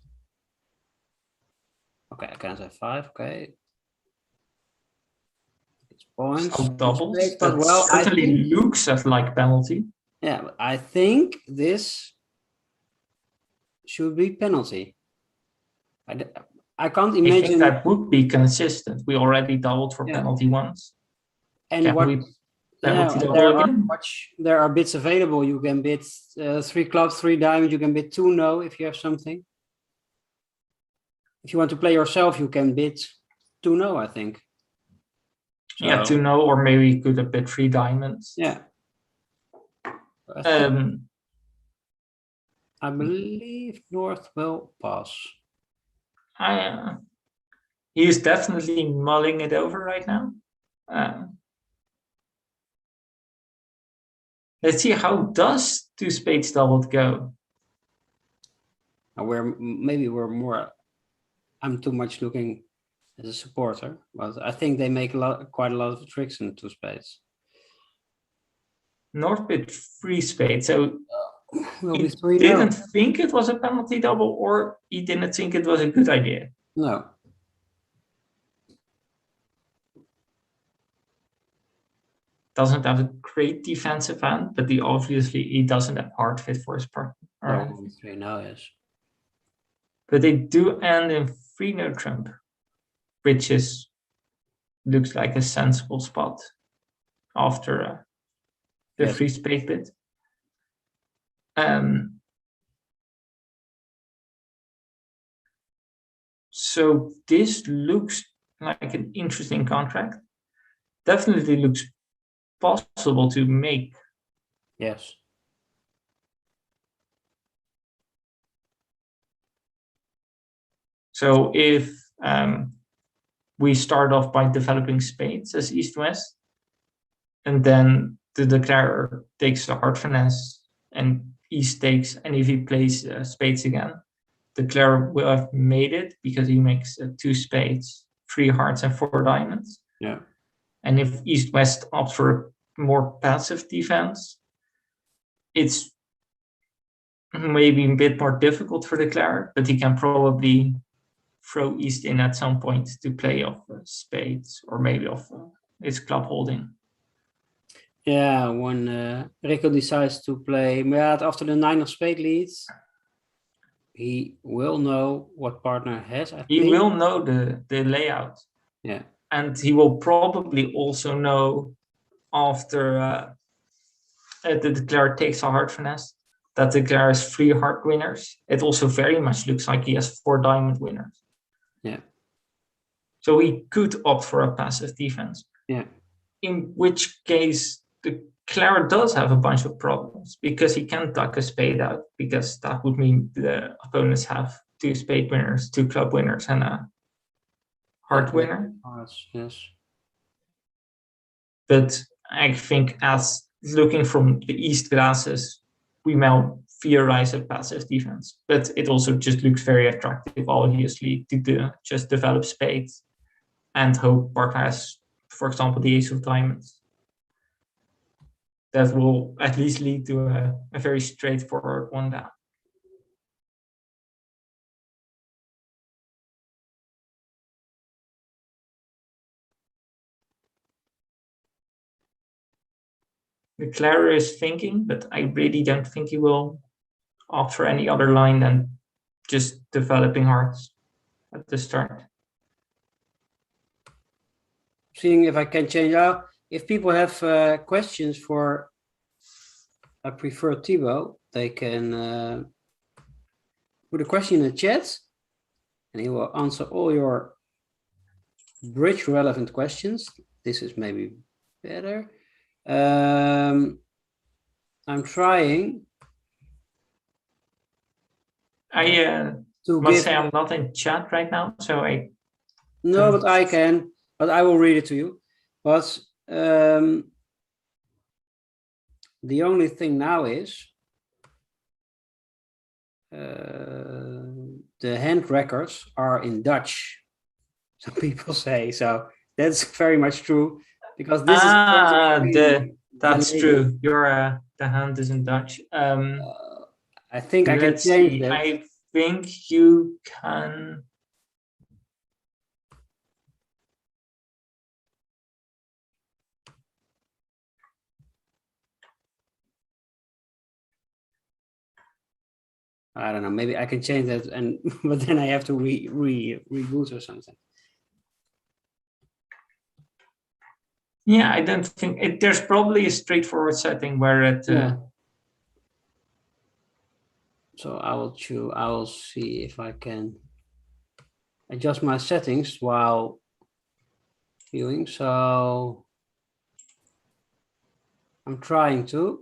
A: Okay, I can say 5. Okay. It's points.
B: So doubles.
A: Spades,
B: That
A: well,
B: certainly looks as like penalty.
A: Yeah, but I think this should be penalty. I can't
B: I
A: imagine
B: think that would be consistent. We already doubled for penalty once.
A: And
B: Can
A: what?
B: we
A: Yeah,
B: penalty double again?
A: there are bits available. You can bid 3 clubs, 3 diamonds. You can bid 2 no if you have something. If you want to play yourself, you can bid 2 no, I think. So,
B: Yeah, 2 no, or maybe you could have bid 3 diamonds.
A: Yeah. I believe North will pass.
B: He is definitely mulling it over right now. Let's see, how does 2 spades doubled go?
A: Maybe we're more. I'm too much looking as a supporter, but I think they make quite a lot of tricks in 2 spades.
B: North bid 3 spades, so
A: Will
B: he
A: be 3
B: didn't
A: no.
B: think it was a penalty double, or he didn't think it was a good idea.
A: No.
B: Doesn't have a great defensive hand, but he doesn't have hard fit for his partner.
A: Yeah, 3 no, yes.
B: But they do end in 3 no trump, which looks like a sensible spot after the 3 spade bid. So this looks like an interesting contract. Definitely looks possible to make.
A: Yes.
B: So if we start off by developing spades as east-west, and then the declarer takes the heart finesse and east takes, and if he plays spades again, the declarer will have made it because he makes 2 spades, 3 hearts, and 4 diamonds.
A: Yeah.
B: And if east-west opts for a more passive defense, it's maybe a bit more difficult for the declarer, but he can probably throw east in at some point to play off spades or maybe off his club holding.
A: Yeah, when Rico decides to play after the 9 of spade leads, he will know what partner has.
B: He will know the layout.
A: Yeah.
B: And he will probably also know after the declarer takes a heart finesse that the declarer has 3 heart winners. It also very much looks like he has 4 diamond winners.
A: Yeah.
B: So he could opt for a passive defense.
A: Yeah.
B: In which case the declarer does have a bunch of problems because he can't duck a spade out, because that would mean the opponents have 2 spade winners, 2 club winners, and a heart winner.
A: Yes.
B: But I think, as looking from the east glasses, we might theorize a passive defense, but it also just looks very attractive, obviously, to just develop spades and hope partner has, for example, the ace of diamonds. That will at least lead to a very straightforward 1 down. The declarer is thinking, but I really don't think he will opt for any other line than just developing hearts at the start.
A: Seeing if I can change out. If people have questions for I prefer Thibo, they can put a question in the chat and he will answer all your bridge relevant questions. This is maybe better. I'm trying
B: I
A: to
B: must
A: give.
B: say I'm not in chat right now, so I
A: No, but I can. But I will read it to you. But the only thing now is the hand records are in Dutch. Some people say so. That's very much true because this is
B: that's true. Your the hand is in Dutch.
A: I think I can
B: Let's
A: change
B: see.
A: that.
B: I think you can.
A: I don't know. Maybe I can change that, and but then I have to reboot or something.
B: Yeah, I don't think there's probably a straightforward setting where it.
A: Yeah. So I will choose. I will see if I can adjust my settings while viewing. So I'm trying to.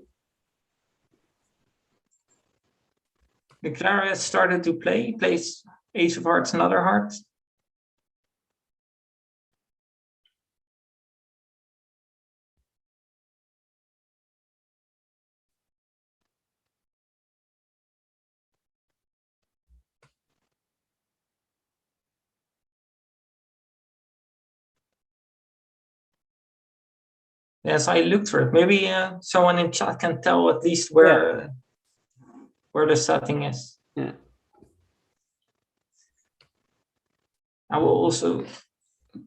B: The Clara has started to play. Plays Ace of Hearts and other hearts. Yes, I looked for it. Maybe someone in chat can tell at least where the setting is.
A: Yeah.
B: I will also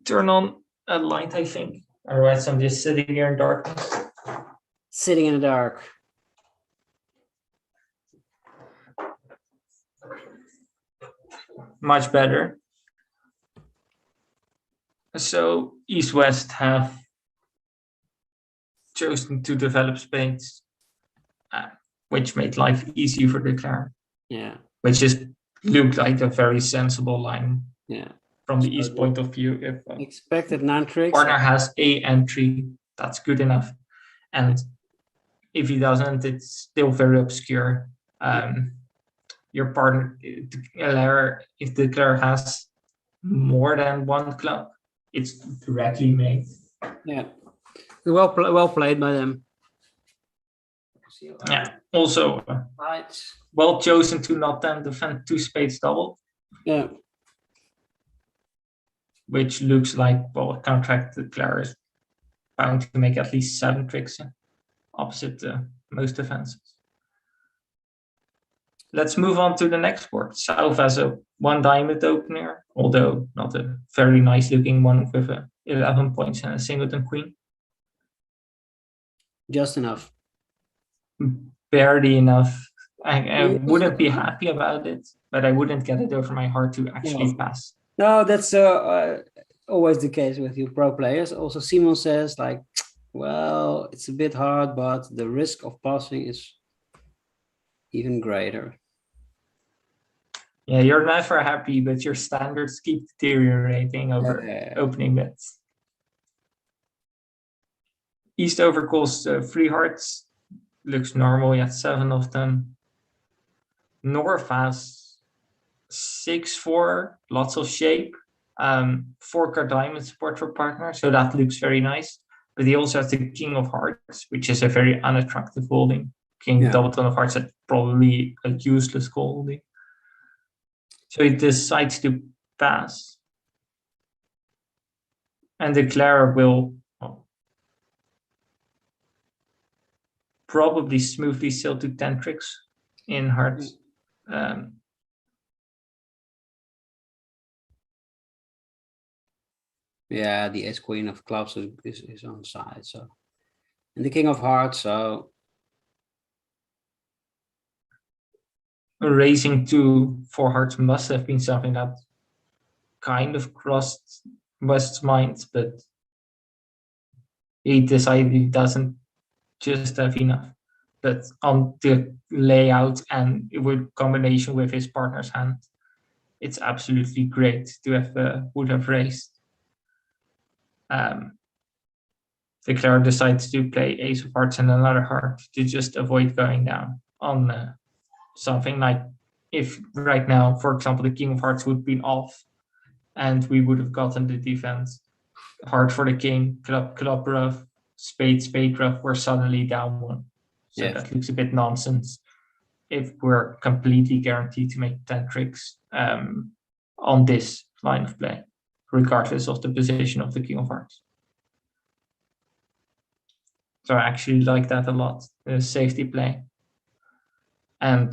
B: turn on a light, I think. Otherwise, I'm just sitting here in darkness.
A: Sitting in the dark.
B: Much better. So East-West have chosen to develop spades, which made life easy for the Clara.
A: Yeah.
B: Which just looked like a very sensible line.
A: Yeah.
B: From the East point of view, if
A: expected 9 tricks.
B: Partner has a entry, that's good enough. And if he doesn't, it's still very obscure. Your partner, if the Clara has more than one club, it's directly made.
A: Yeah, well played by them.
B: Yeah, also well chosen to not then defend 2 spades double.
A: Yeah.
B: Which looks like, well, a contract that Clara is bound to make at least 7 tricks in, opposite most defenses. Let's move on to the next board. South has a 1 diamond opener, although not a very nice looking one with 11 points and a singleton queen.
A: Just enough.
B: Barely enough. I wouldn't be happy about it, but I wouldn't get it over my heart to actually pass.
A: No, that's always the case with you pro players. Also, Simon says like, well, it's a bit hard, but the risk of passing is even greater.
B: Yeah, you're never happy, but your standards keep deteriorating over opening bets. East overcalls 3 hearts. Looks normal, yet 7 of them. North has 6-4, lots of shape. 4-card diamond support for partner, so that looks very nice. But he also has the King of Hearts, which is a very unattractive holding. King double ton of hearts, that's probably a useless holding. So he decides to pass. And the Clara will probably smoothly sail to 10 tricks in hearts.
A: Yeah, the Ace Queen of clubs is on side, so, and the King of Hearts, so
B: raising to 4 hearts must have been something that kind of crossed West's mind, but he decided he doesn't just have enough. But on the layout and with combination with his partner's hand, it's absolutely great to have would have raised. the player decides to play ace of hearts and another heart to just avoid going down on something like if right now, for example, the king of hearts would be off and we would have gotten the defense heart for the king, club rough, spade rough, we're suddenly down one. So
A: Yeah.
B: that looks a bit nonsense if we're completely guaranteed to make 10 tricks on this line of play, regardless of the position of the king of hearts. So I actually like that a lot, the safety play. And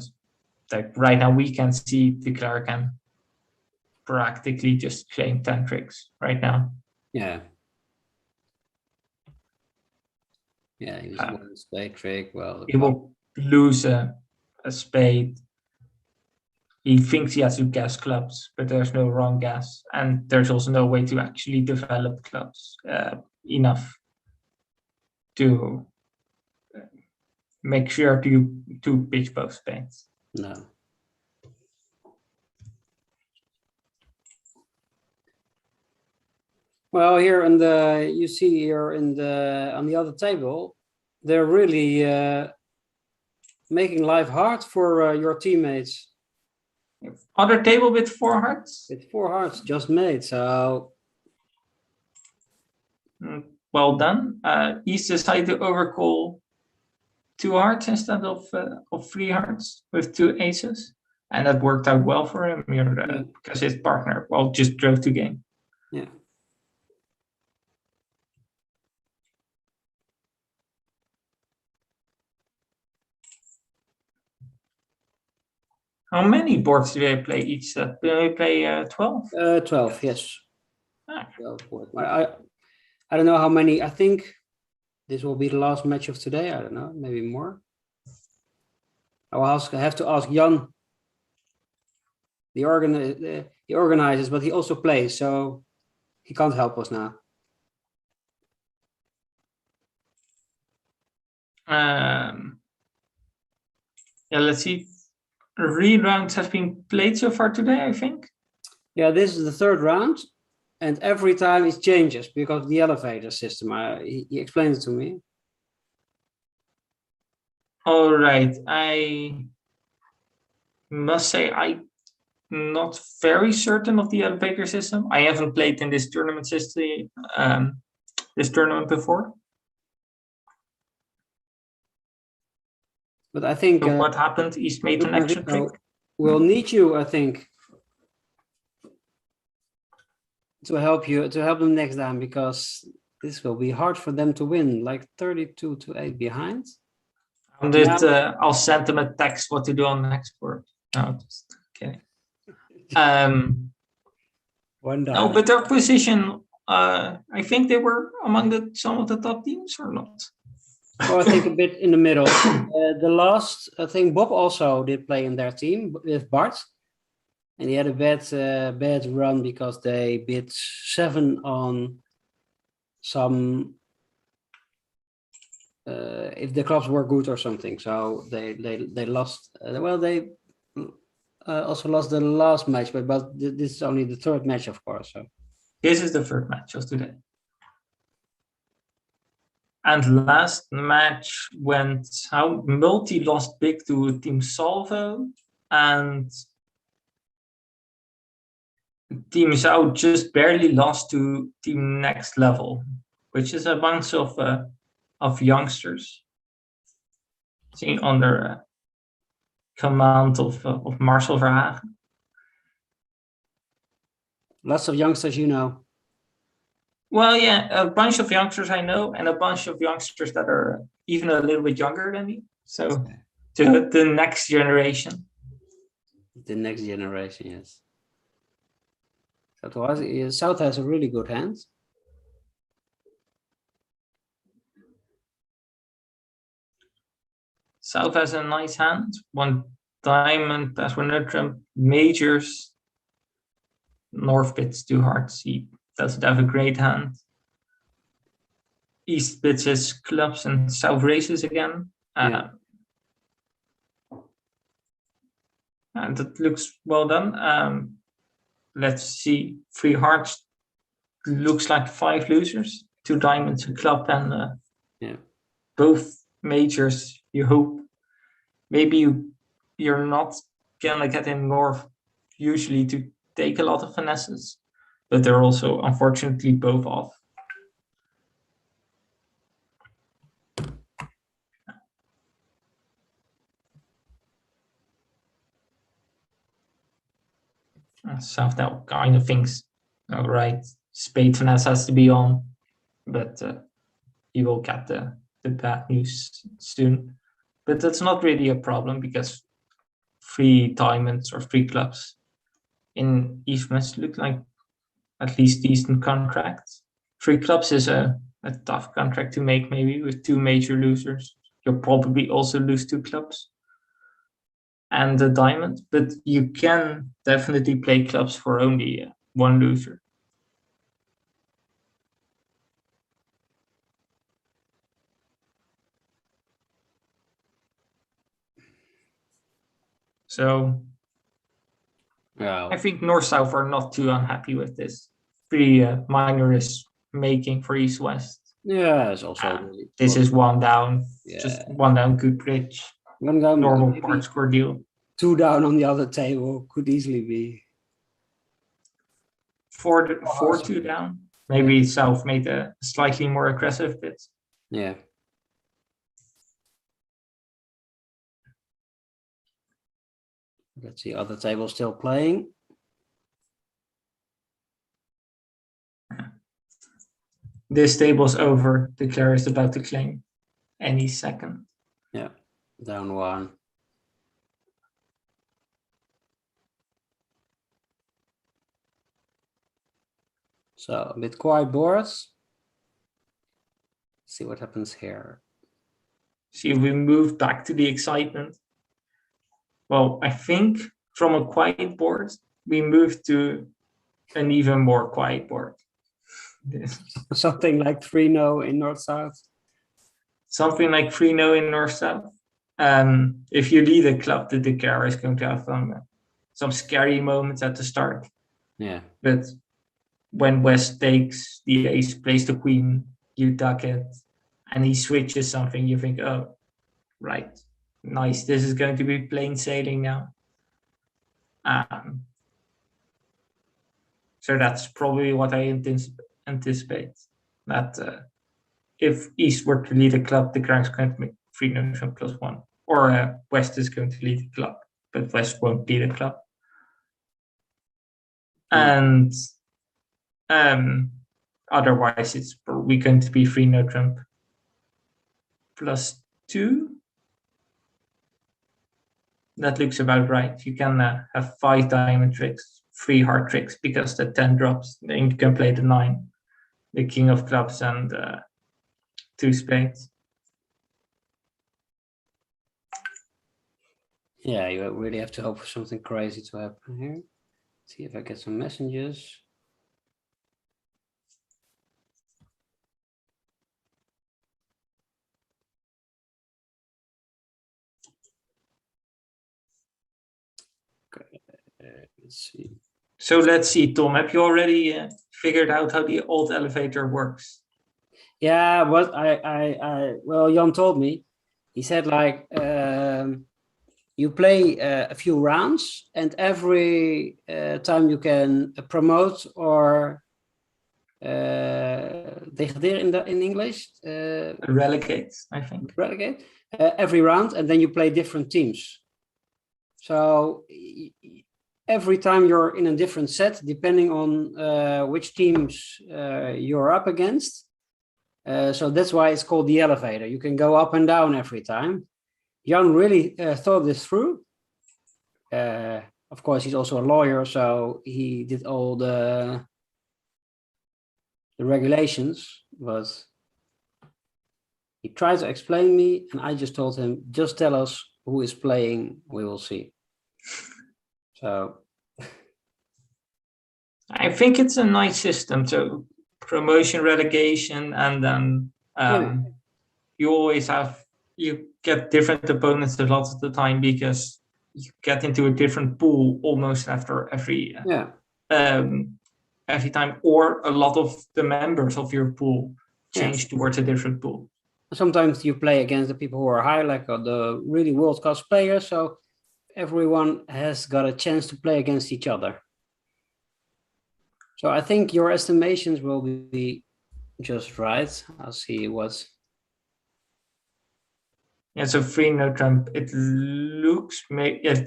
B: like right now we can see the player can practically just claim 10 tricks right now.
A: Yeah. Yeah, he just one spade trick. Well,
B: he will lose a spade. He thinks he has to guess clubs, but there's no wrong guess. And there's also no way to actually develop clubs enough to make sure to pitch both spades.
A: No. Well, here in the you see here in the on the other table, they're really making life hard for your teammates.
B: Other table with 4 hearts.
A: With 4 hearts just made, so
B: well done. He's decided to overcall 2 hearts instead of 3 hearts with 2 aces, and that worked out well for him here because his partner just drove to game.
A: Yeah.
B: How many boards do they play each set? Do they play 12?
A: 12, yes.
B: Ah.
A: 12 boards. I don't know how many. I think this will be the last match of today. I don't know, maybe more. I have to ask Jan. He organizes, but he also plays, so he can't help us now.
B: Yeah, let's see. 3 rounds have been played so far today, I think.
A: Yeah, this is the 3rd round, and every time it changes because of the elevator system. He explained it to me.
B: All right, I must say I'm not very certain of the elevator system. I haven't played in this tournament system, this tournament before.
A: But I think
B: so what happened? He's made an extra trick.
A: We'll need you, I think, to help them next time, because this will be hard for them to win, like 32-8 behind.
B: I'll send them a text what to do on the next board. No, just kidding. No, but their position, I think they were among some of the top teams or not.
A: Well, I think a bit in the middle. I think Bob also did play in their team with Bart, and he had a bad run because they bid 7 on some if the clubs were good or something. So they lost. They also lost the last match, but this is only the 3rd match, of course. So
B: this is the 3rd match of today. And last match went how Multi lost big to Team Salvo, and Team Zhao just barely lost to Team Next Level, which is a bunch of youngsters under command of Marcel Verhagen.
A: Lots of youngsters, you know.
B: Well, yeah, a bunch of youngsters I know, and a bunch of youngsters that are even a little bit younger than me. So the next generation.
A: The next generation, yes. South has a really good hand.
B: South has a nice hand. 1 diamond, that's one trump, majors. North bits 2 hearts. He doesn't have a great hand. East bits his clubs and South races again. And that looks well done. Let's see. 3 hearts looks like 5 losers. 2 diamonds, a club, and both majors. You hope maybe you're not gonna get in North usually to take a lot of finesses, but they're also unfortunately both off. South now kind of thinks, all right, spade finesse has to be on, but you will get the bad news soon. But that's not really a problem because 3 diamonds or 3 clubs in East must look like at least decent contracts. 3 clubs is a tough contract to make, maybe with 2 major losers. You'll probably also lose 2 clubs and a diamond, but you can definitely play clubs for only 1 loser. So I think North-South are not too unhappy with this. Pretty minor is making for East-West.
A: Yeah, it's also
B: this is 1 down, just 1 down, good bridge.
A: 1 down,
B: normal part score deal.
A: 2 down on the other table could easily be
B: 4-2 down. Maybe South made a slightly more aggressive bid.
A: Yeah. Let's see, other table still playing.
B: This table's over. The player is about to claim any second.
A: Yeah, down 1. So a bit quiet boards. See what happens here.
B: See if we move back to the excitement. Well, I think from a quiet board, we moved to an even more quiet board.
A: Something like 3-0 in North-South.
B: Something like 3-0 in North-South. If you lead a club, the declare is going to have some scary moments at the start.
A: Yeah.
B: But when West takes the ace, plays the queen, you duck it, and he switches something, you think, oh, right, nice, this is going to be plain sailing now. So that's probably what I anticipate. That if East were to lead a club, the Krijg is going to make 3-0 +1. Or West is going to lead a club, but West won't lead a club. And otherwise, it's probably going to be 3-0 trump +2. That looks about right. You can have 5 diamond tricks, 3 heart tricks, because the 10 drops. Then you can play the 9, the king of clubs, and 2 spades.
A: Yeah, you really have to hope for something crazy to happen here. See if I get some messages. Okay, let's see.
B: So let's see, Tom, have you already figured out how the old elevator works?
A: Yeah, what well, Jan told me. He said like you play a few rounds, and every time you can promote or degraderen in English.
B: Relegate, I think.
A: Relegate every round, and then you play different teams. So every time you're in a different set, depending on which teams you're up against. So that's why it's called the elevator. You can go up and down every time. Jan really thought this through. Of course, he's also a lawyer, so he did all the regulations, but he tried to explain me, and I just told him, just tell us who is playing, we will see. So
B: I think it's a nice system. So promotion, relegation, and then you get different opponents a lot of the time, because you get into a different pool almost after every time, or a lot of the members of your pool change towards a different pool.
A: Sometimes you play against the people who are high, like the really world-class players. So everyone has got a chance to play against each other. So I think your estimations will be just right. I'll see what.
B: Yeah, so free no trump. It looks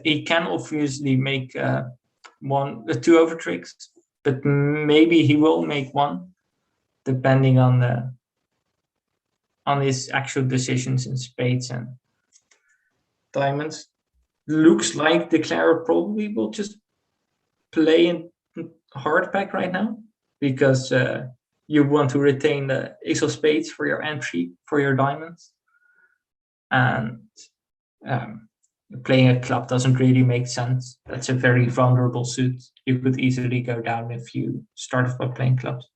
B: he can obviously make two over tricks, but maybe he will make one, depending on his actual decisions in spades and diamonds. Looks like Declare probably will just play in hard pack right now, because you want to retain the ace of spades for your entry for your diamonds, and playing a club doesn't really make sense. That's a very vulnerable suit. You could easily go down if you start off by playing clubs.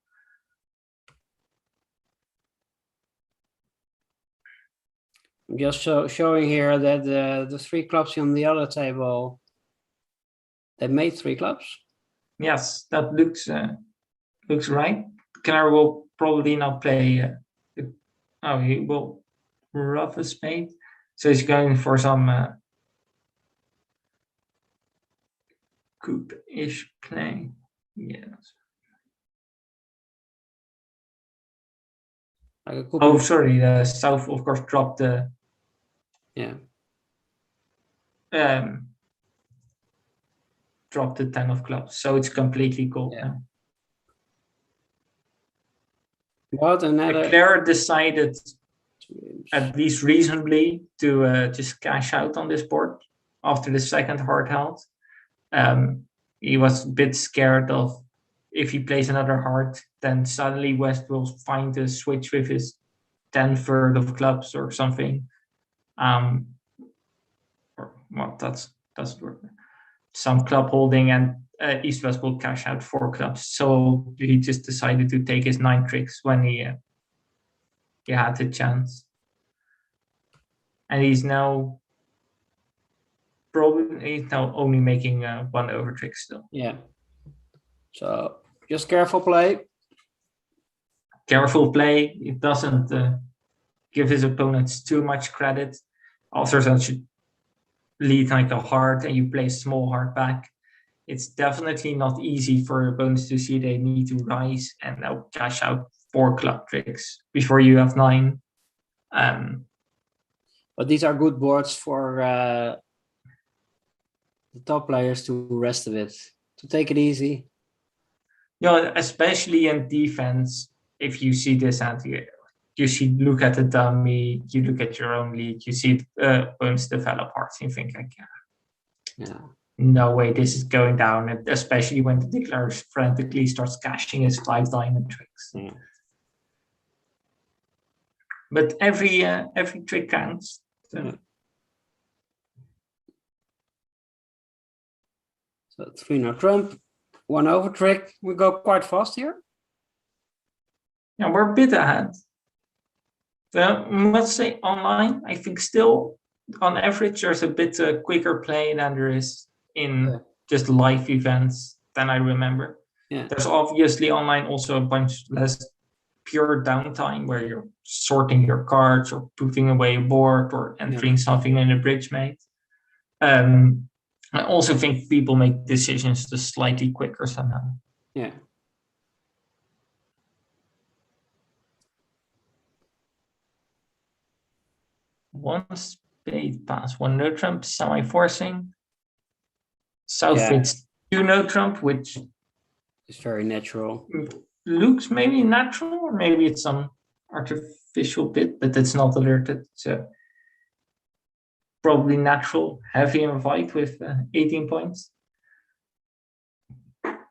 A: I'm just showing here that the 3 clubs on the other table, they made 3 clubs.
B: Yes, that looks right. Claire will probably not play. He will rough a spade, so he's going for some coup-ish play. Yes.
A: Like a
B: Oh, sorry. The South, of course, dropped the.
A: Yeah.
B: Dropped the 10 of clubs, so it's completely cold now.
A: What another?
B: Claire decided, at least reasonably, to just cash out on this board after the second hard held. He was a bit scared of, if he plays another hard, then suddenly West will find a switch with his 10-third of clubs or something. Well, that doesn't work. Some club holding, and East West will cash out 4 clubs. So he just decided to take his 9 tricks when he had the chance. And he's now only making 1 over trick still.
A: Yeah. So just careful play.
B: Careful play. It doesn't give his opponents too much credit. Also, that should lead like a hard and you play small hard back. It's definitely not easy for opponents to see they need to rise and now cash out 4 club tricks before you have 9.
A: But these are good boards for the top players to rest a bit, to take it easy.
B: Especially in defense, if you see this hand here, look at the dummy, you look at your own lead, you see opponents develop hearts, and you think like, no way this is going down, and especially when the declarer frantically starts cashing his 5 diamond tricks.
A: Yeah.
B: But every trick counts. So.
A: Yeah. So 3 no trump, 1 over trick. We go quite fast here.
B: Yeah, we're a bit ahead. Let's say online, I think still on average there's a bit quicker play than there is in just live events than I remember.
A: Yeah.
B: There's obviously online also a bunch less pure downtime where you're sorting your cards or putting away a board or entering something in a bridge mate. I also think people make decisions just slightly quicker somehow.
A: Yeah.
B: One spade pass, 1 no trump, semi-forcing. South fits 2 no trump, which
A: is very natural.
B: Looks maybe natural, or maybe it's some artificial bit, but it's not alerted. So probably natural, heavy and white with 18 points.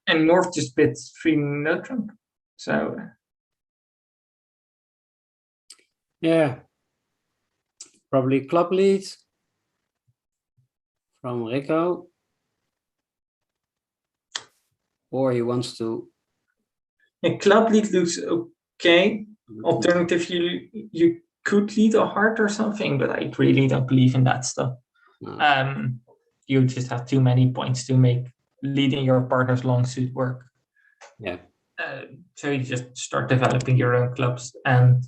B: And North just bits 3 no trump. So
A: yeah. Probably club lead from Rico. Or he wants to.
B: A club lead looks okay. Alternatively, you could lead a heart or something, but I really don't believe in that stuff. No. You just have too many points to make leading your partner's long suit work.
A: Yeah.
B: So you just start developing your own clubs and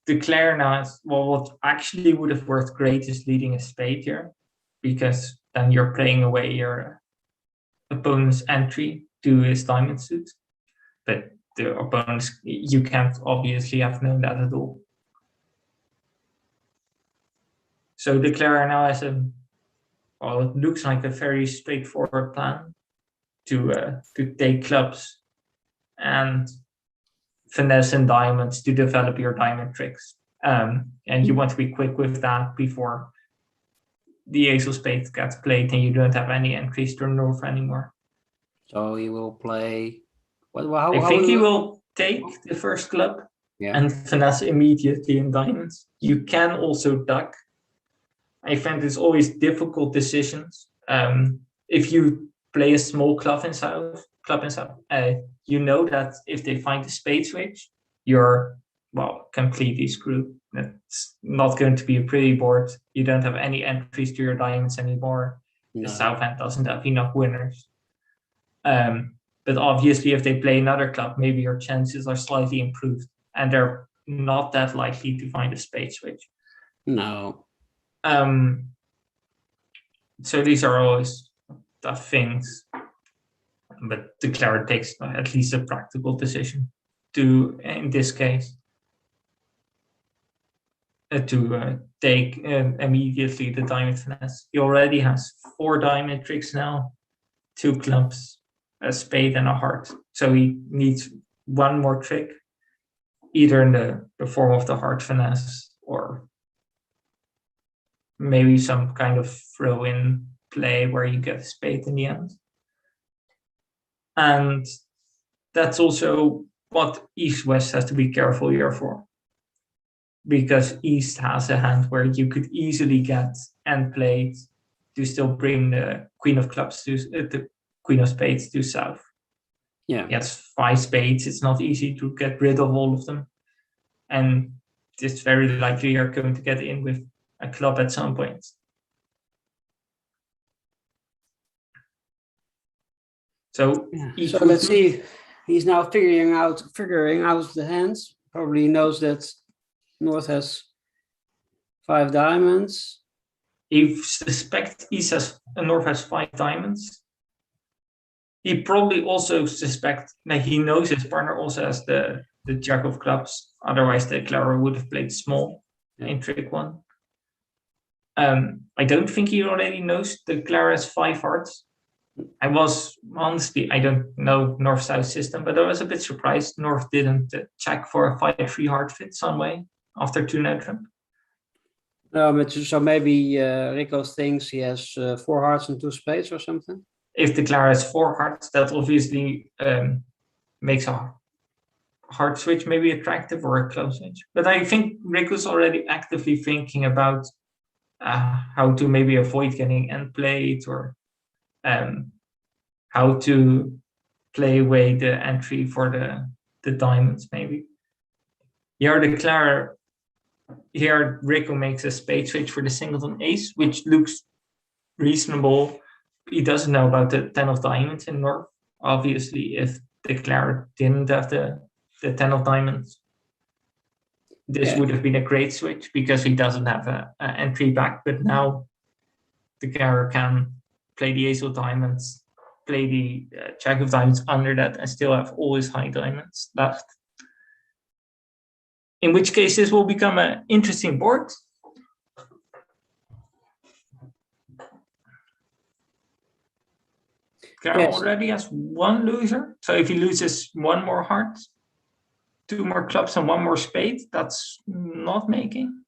B: declare now as well. What actually would have worked great is leading a spade here, because then you're playing away your opponent's entry to his diamond suit. But the opponents, you can't obviously have known that at all. So declare now as a, well, it looks like a very straightforward plan to take clubs and finesse and diamonds to develop your diamond tricks. And you want to be quick with that before the ace of spades gets played and you don't have any entries to north anymore.
A: So he will play.
B: I think he will take the first club and finesse immediately in diamonds. You can also duck. I find it's always difficult decisions. If you play a small club in south, you know that if they find the spade switch, you're, well, completely screwed. It's not going to be a pretty board. You don't have any entries to your diamonds anymore. No. The south end doesn't have enough winners. But obviously, if they play another club, maybe your chances are slightly improved, and they're not that likely to find a spade switch.
A: No.
B: So these are always tough things, but declare takes at least a practical decision to, in this case, to take immediately the diamond finesse. He already has 4 diamond tricks now, 2 clubs, a spade and a heart. So he needs one more trick, either in the form of the heart finesse or maybe some kind of throw-in play where you get a spade in the end. And that's also what East-West has to be careful here for. Because East has a hand where you could easily get end played to still bring the Queen of Clubs to the Queen of Spades to south.
A: Yeah.
B: He has 5 spades. It's not easy to get rid of all of them. And it's very likely you're going to get in with a club at some point. So,
A: so let's see. He's now figuring out the hands. Probably knows that North has 5 diamonds.
B: He suspects North has 5 diamonds. He probably also suspects that he knows his partner also has the Jack of Clubs. Otherwise, the declarer would have played small in trick 1. I don't think he already knows the declarer has 5 hearts. I don't know North-South system, but I was a bit surprised North didn't check for a 5-3 heart fit some way after 2 no trump.
A: So maybe Rico thinks he has 4 hearts and 2 spades or something.
B: If the declarer has 4 hearts, that obviously makes a heart switch maybe attractive or a close switch. But I think Rico's already actively thinking about how to maybe avoid getting end played or how to play away the entry for the diamonds maybe. Here Rico makes a spade switch for the singleton ace, which looks reasonable. He doesn't know about the 10 of diamonds in North. Obviously, if the declarer didn't have the 10 of diamonds, this would have been a great switch because he doesn't have an entry back. But now the declarer can play the ace of diamonds, play the Jack of diamonds under that, and still have all his high diamonds left. In which case, this will become an interesting board. Declarer already has 1 loser. So if he loses 1 more heart, 2 more clubs, and 1 more spade, that's not making.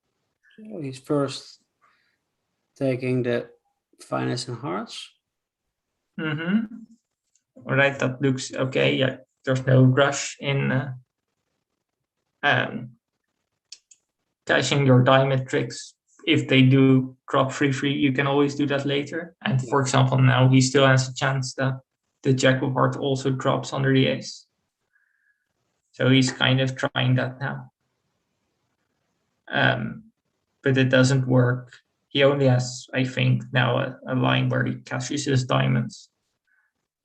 A: So he's first taking the finest and hearts.
B: All right, that looks okay. Yeah, there's no rush in cashing your diamond tricks. If they do drop 3-3, you can always do that later. And for example, now he still has a chance that the Jack of Hearts also drops under the ace. So he's kind of trying that now. But it doesn't work. He only has, I think, now a line where he cashes his diamonds.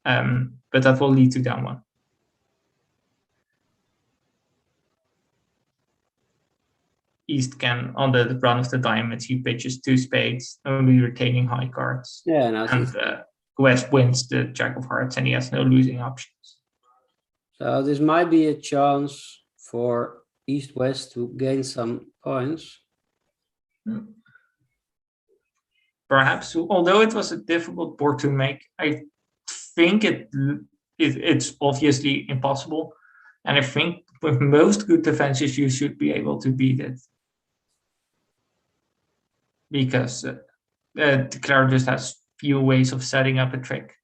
B: But that will lead to down 1. East can, on the run of the diamonds, he pitches 2 spades, only retaining high cards.
A: Yeah, no,
B: And West wins the Jack of Hearts, and he has no losing options.
A: so this might be a chance for East-West to gain some points.
B: Perhaps, although it was a difficult board to make, I think it's obviously impossible. And I think with most good defenses, you should be able to beat it. Because the Krijg just has few ways of setting up a trick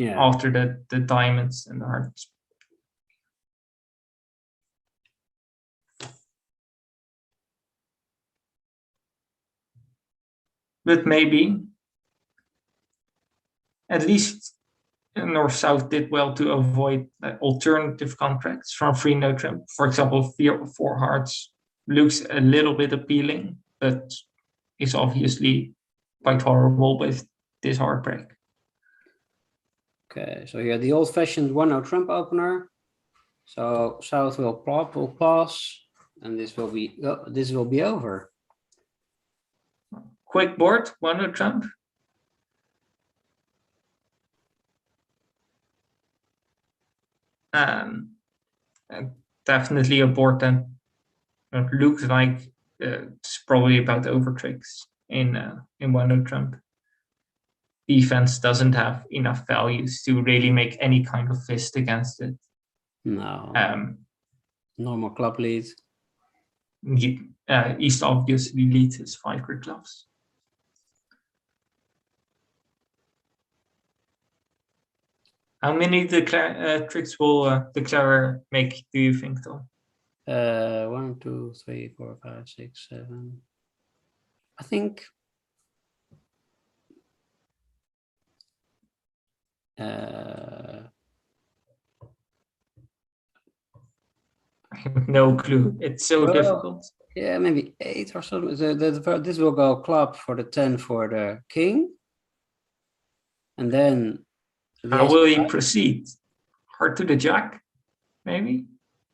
B: after the diamonds and the hearts. But maybe at least North-South did well to avoid alternative contracts from free no trump. For example, 4 hearts looks a little bit appealing, but is obviously quite horrible with this hard break.
A: Okay, so here the old-fashioned 1-0 trump opener. So South will pass, and this will be over.
B: Quick board, 1-0 trump. Definitely a board that looks like it's probably about over tricks in 1-0 trump. Defense doesn't have enough values to really make any kind of fist against it.
A: No. Normal club lead.
B: East obviously leads his 5 grid clubs. How many tricks will the Krijg make, do you think, Tom?
A: 1, 2, 3, 4, 5, 6, 7. I think
B: I have no clue. It's so difficult.
A: Yeah, maybe 8 or something. This will go club for the 10 for the king. And then
B: how will he proceed? Heart to the jack, maybe?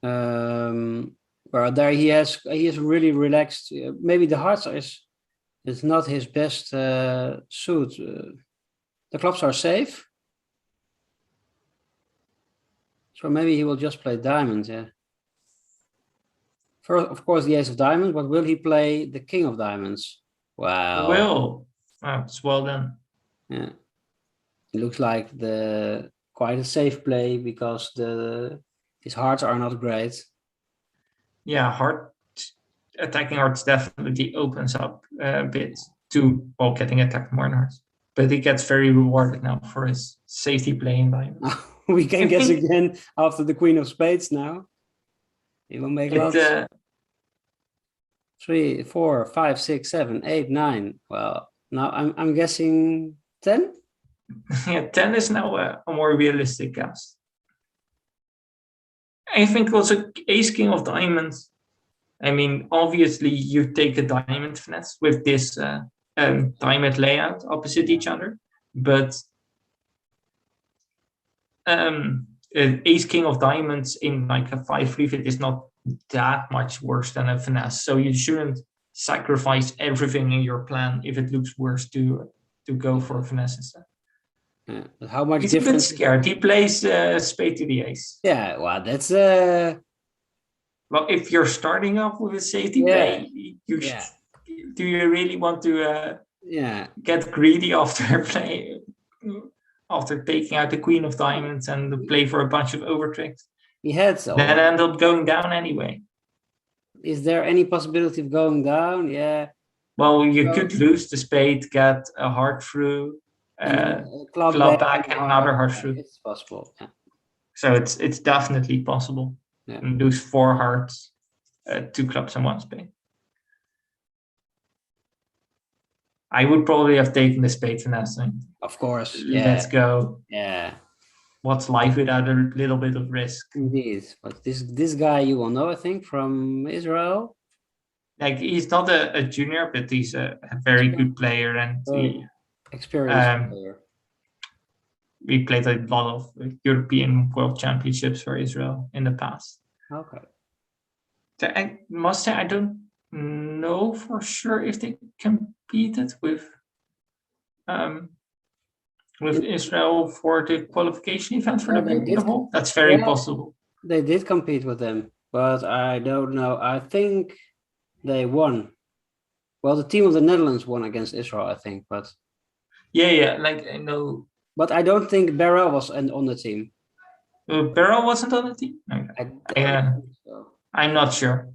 A: Well, there he is really relaxed. Maybe the hearts is not his best suit. The clubs are safe. So maybe he will just play diamonds, yeah. First, of course, the ace of diamonds, but will he play the king of diamonds? Wow.
B: He will. It's well done.
A: Yeah. It looks like quite a safe play because his hearts are not great.
B: Yeah, attacking hearts definitely opens up a bit to getting attacked more in hearts. But he gets very rewarded now for his safety play in diamonds.
A: We can guess again after the queen of spades now. He will make lots. 3, 4, 5, 6, 7, 8, 9. Well, now I'm guessing 10.
B: Yeah, 10 is now a more realistic guess. I think also ace king of diamonds. I mean, obviously you take a diamond finesse with this diamond layout opposite each other, but ace king of diamonds in like a 5-3 fit is not that much worse than a finesse, so you shouldn't sacrifice everything in your plan if it looks worse to go for a finesse instead.
A: Yeah, but how much
B: He's
A: difference?
B: a bit scared. He plays spade to the ace.
A: Yeah, well, that's
B: well, if you're starting off with a safety play, do you really want to get greedy after taking out the queen of diamonds and play for a bunch of overtricks?
A: He had
B: then end up going down anyway.
A: Is there any possibility of going down? Yeah.
B: Well, you could lose the spade, get a heart through, club back, and another heart through.
A: It's possible. Yeah.
B: So it's definitely possible.
A: Yeah.
B: And lose 4 hearts, 2 clubs, and 1 spade. I would probably have taken the spade finessing.
A: Of course. Yeah.
B: Let's go.
A: Yeah.
B: What's life without a little bit of risk?
A: Indeed. But this guy you will know, I think, from Israel.
B: Like, he's not a junior, but he's a very good player, and
A: experienced player.
B: We played a lot of European World Championships for Israel in the past.
A: Okay.
B: So I must say, I don't know for sure if they competed with Israel for the qualification event for
A: Yeah,
B: the
A: they did.
B: Bowl. That's very
A: Yeah.
B: possible.
A: They did compete with them, but I don't know. I think they won. Well, the team of the Netherlands won against Israel, I think, but
B: Yeah, like I know
A: I don't think Barrel was on the team.
B: Barrow wasn't on the team.
A: I don't think so.
B: I'm not sure.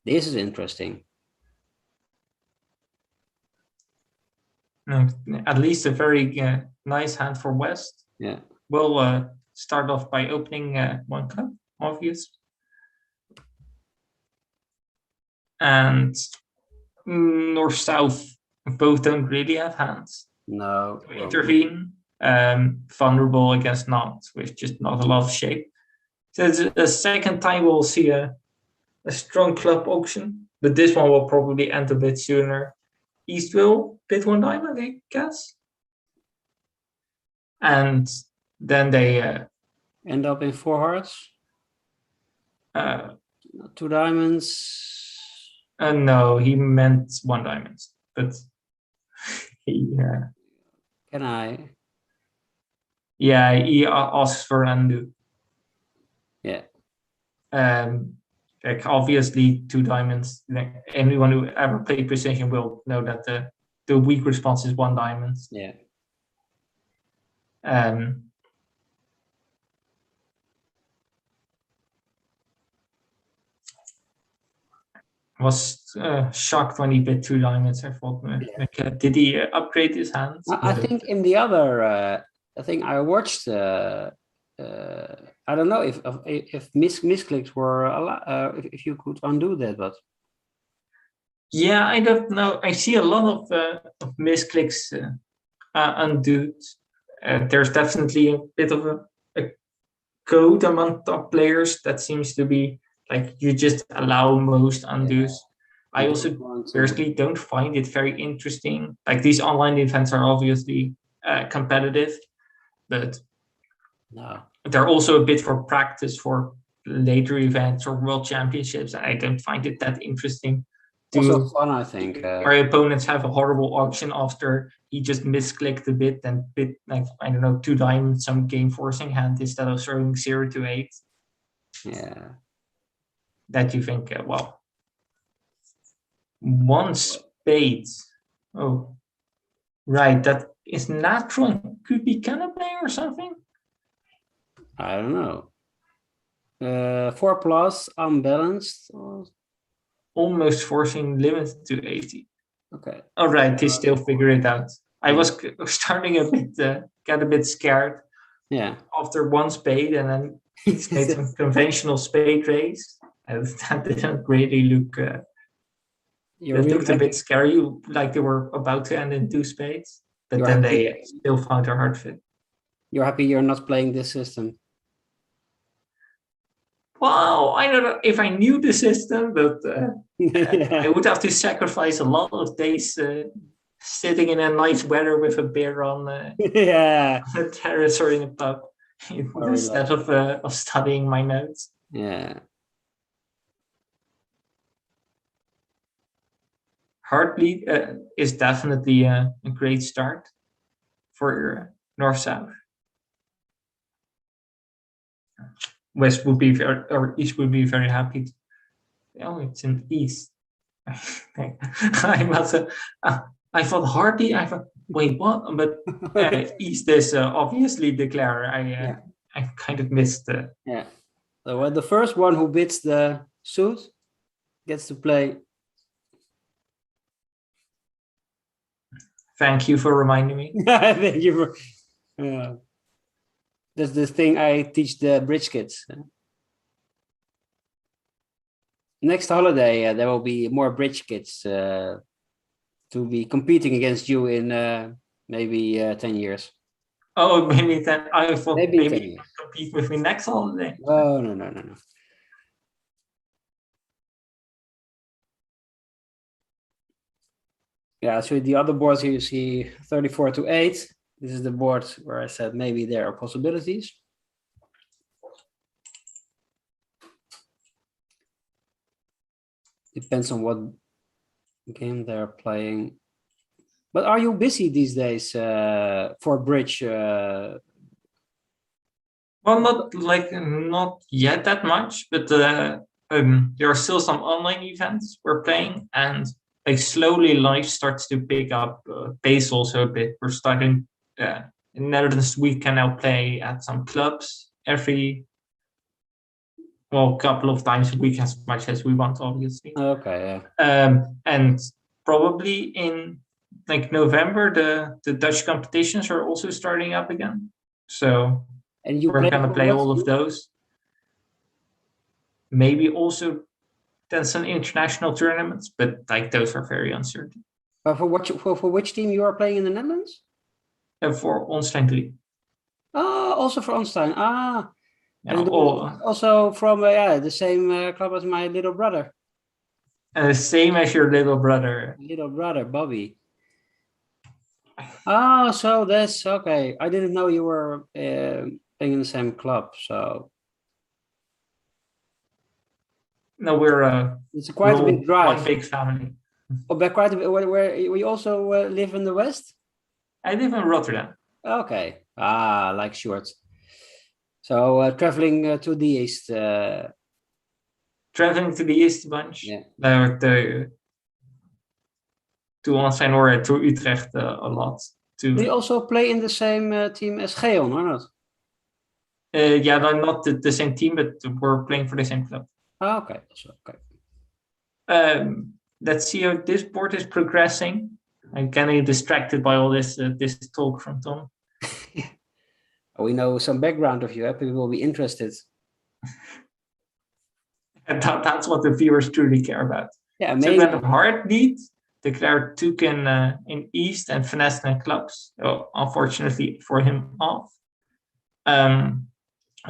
A: This is interesting.
B: At least a very nice hand for West.
A: Yeah.
B: We'll start off by opening one cup, obvious. And North-South both don't really have hands
A: No.
B: to intervene. Vulnerable against Nantes with just not a lot of shape. So it's the second time we'll see a strong club auction, but this one will probably end a bit sooner. East will bid one diamond, I guess. And then they
A: end up in 4 hearts. 2 diamonds.
B: No, he meant 1 diamond, but he
A: Can I?
B: yeah, he asks for undo.
A: Yeah.
B: Like obviously 2 diamonds. Like anyone who ever played precision will know that the weak response is 1 diamond.
A: Yeah.
B: Was shocked when he bid 2 diamonds. I thought, did he upgrade his hands?
A: I think in the other, I think I watched. I don't know if misclicks were allowed, if you could undo that, but
B: yeah, I don't know. I see a lot of misclicks undone. There's definitely a bit of a code among top players that seems to be like you just allow most undos. I also personally don't find it very interesting. Like these online events are obviously competitive, but
A: no,
B: they're also a bit for practice for later events or world championships. I don't find it that interesting.
A: Also fun, I think.
B: Our opponents have a horrible auction after he just misclicked a bit and bid like I don't know 2 diamonds, some game forcing hand instead of throwing 0 to 8.
A: Yeah.
B: That you think well, 1 spade. Oh, right. That is natural and could be canopy or something.
A: I don't know. 4 plus unbalanced.
B: Almost forcing limit to 80.
A: Okay.
B: All right, they still figure it out. I was starting a bit, get a bit scared.
A: Yeah.
B: After 1 spade, and then it's made some conventional spade raise. And that didn't really look. It looked a bit scary, like they were about to end in 2 spades. But then they still found their hard fit.
A: You're happy you're not playing this system.
B: Well, I don't know if I knew the system, but I would have to sacrifice a lot of days sitting in a nice weather with a beer on a terrace or in a pub instead of studying my notes.
A: Yeah.
B: Heartbleed is definitely a great start for North-South. West would be or East would be very happy. It's in East. I must. I thought Hardy. I thought, wait, what? But East is obviously declare. I kind of missed the.
A: Yeah. So the first one who bids the suit gets to play.
B: Thank you for reminding me.
A: Thank you for. That's the thing I teach the bridge kids. Next holiday, there will be more bridge kids to be competing against you in maybe 10 years.
B: Oh, maybe 10. I thought maybe you would compete with me next holiday.
A: Oh, no. Yeah, so the other boards here you see 34 to 8. This is the board where I said maybe there are possibilities. Depends on what game they're playing. But are you busy these days for bridge?
B: Well, not yet that much, but there are still some online events we're playing, and like slowly life starts to pick up pace also a bit. We're starting in Netherlands. We can now play at some clubs every couple of times a week, as much as we want, obviously.
A: Okay, yeah.
B: And probably in like November, the Dutch competitions are also starting up again. So
A: And you
B: we're
A: play
B: gonna
A: for
B: play
A: what
B: all of
A: team?
B: those. Maybe also then some international tournaments, but like those are very uncertain.
A: For which team you are playing in the Netherlands?
B: And for Onstein 3.
A: Oh, also for Onstein. Ah,
B: Yeah,
A: and also from the same club as my little brother.
B: same as your little brother.
A: Little brother, Bobby. Oh, so that's okay. I didn't know you were playing in the same club. So
B: No, we're
A: it's quite a big drive.
B: one big family.
A: Oh, but quite a bit. Where we also live in the West?
B: I live in Rotterdam.
A: Okay. Ah, like short. So traveling to the east.
B: Traveling to the east a bunch.
A: Yeah.
B: To Onstein or to Utrecht a lot.
A: Do you also play in the same team as Geon or not?
B: Yeah, not the same team, but we're playing for the same club.
A: Oh, okay. So, okay.
B: Let's see how this board is progressing. I'm getting distracted by all this talk from Tom.
A: We know some background of you. People will be interested.
B: And that's what the viewers truly care about.
A: Yeah,
B: so
A: amazing.
B: when Heartbeat declared toegang in East and Finesse clubs, unfortunately for him, off. And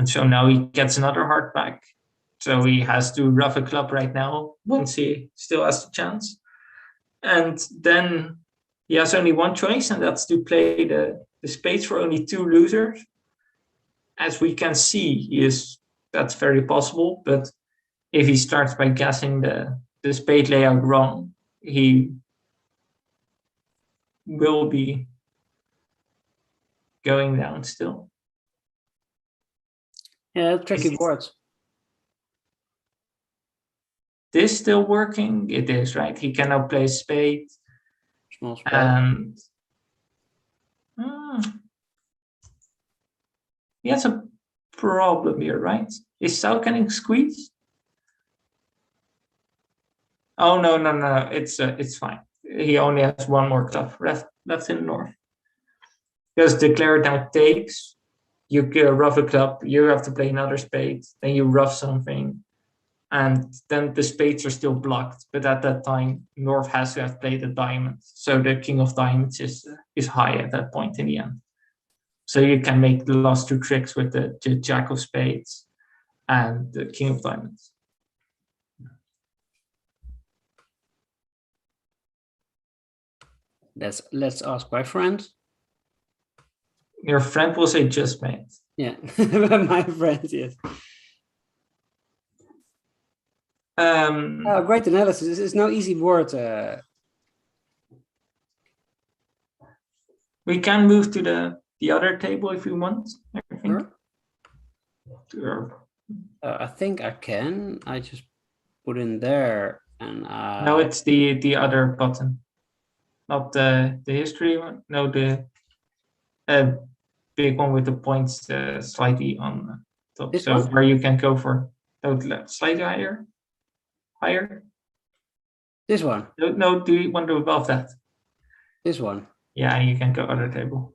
B: so now he gets another heart back. So he has to rough a club right now once he still has the chance. And then he has only one choice, and that's to play the spades for only 2 losers. As we can see, that's very possible. But if he starts by guessing the spade layout wrong, he will be going down still.
A: Yeah, tricky boards.
B: This still working? It is, right? He cannot play spade.
A: Small spade.
B: And he has a problem here, right? Is Sal getting squeezed? Oh no! It's fine. He only has one more club left in the north. Because declare now takes. You rough a club. You have to play another spade. Then you rough something, and then the spades are still blocked. But at that time, North has to have played a diamond. So the king of diamonds is high at that point in the end. So you can make the last 2 tricks with the jack of spades and the king of diamonds.
A: Let's ask my friend.
B: Your friend will say just mate.
A: Yeah, my friend, yes. Great analysis. It's no easy board.
B: We can move to the other table if you want. I think.
A: Sure. I think I can. I just put in there, and
B: no, it's the other button, not the history one. No, the big one with the points slightly on top.
A: This
B: so
A: one?
B: Where you can go for slightly higher.
A: This one?
B: No, do you want to above that?
A: This one?
B: Yeah, you can go other table.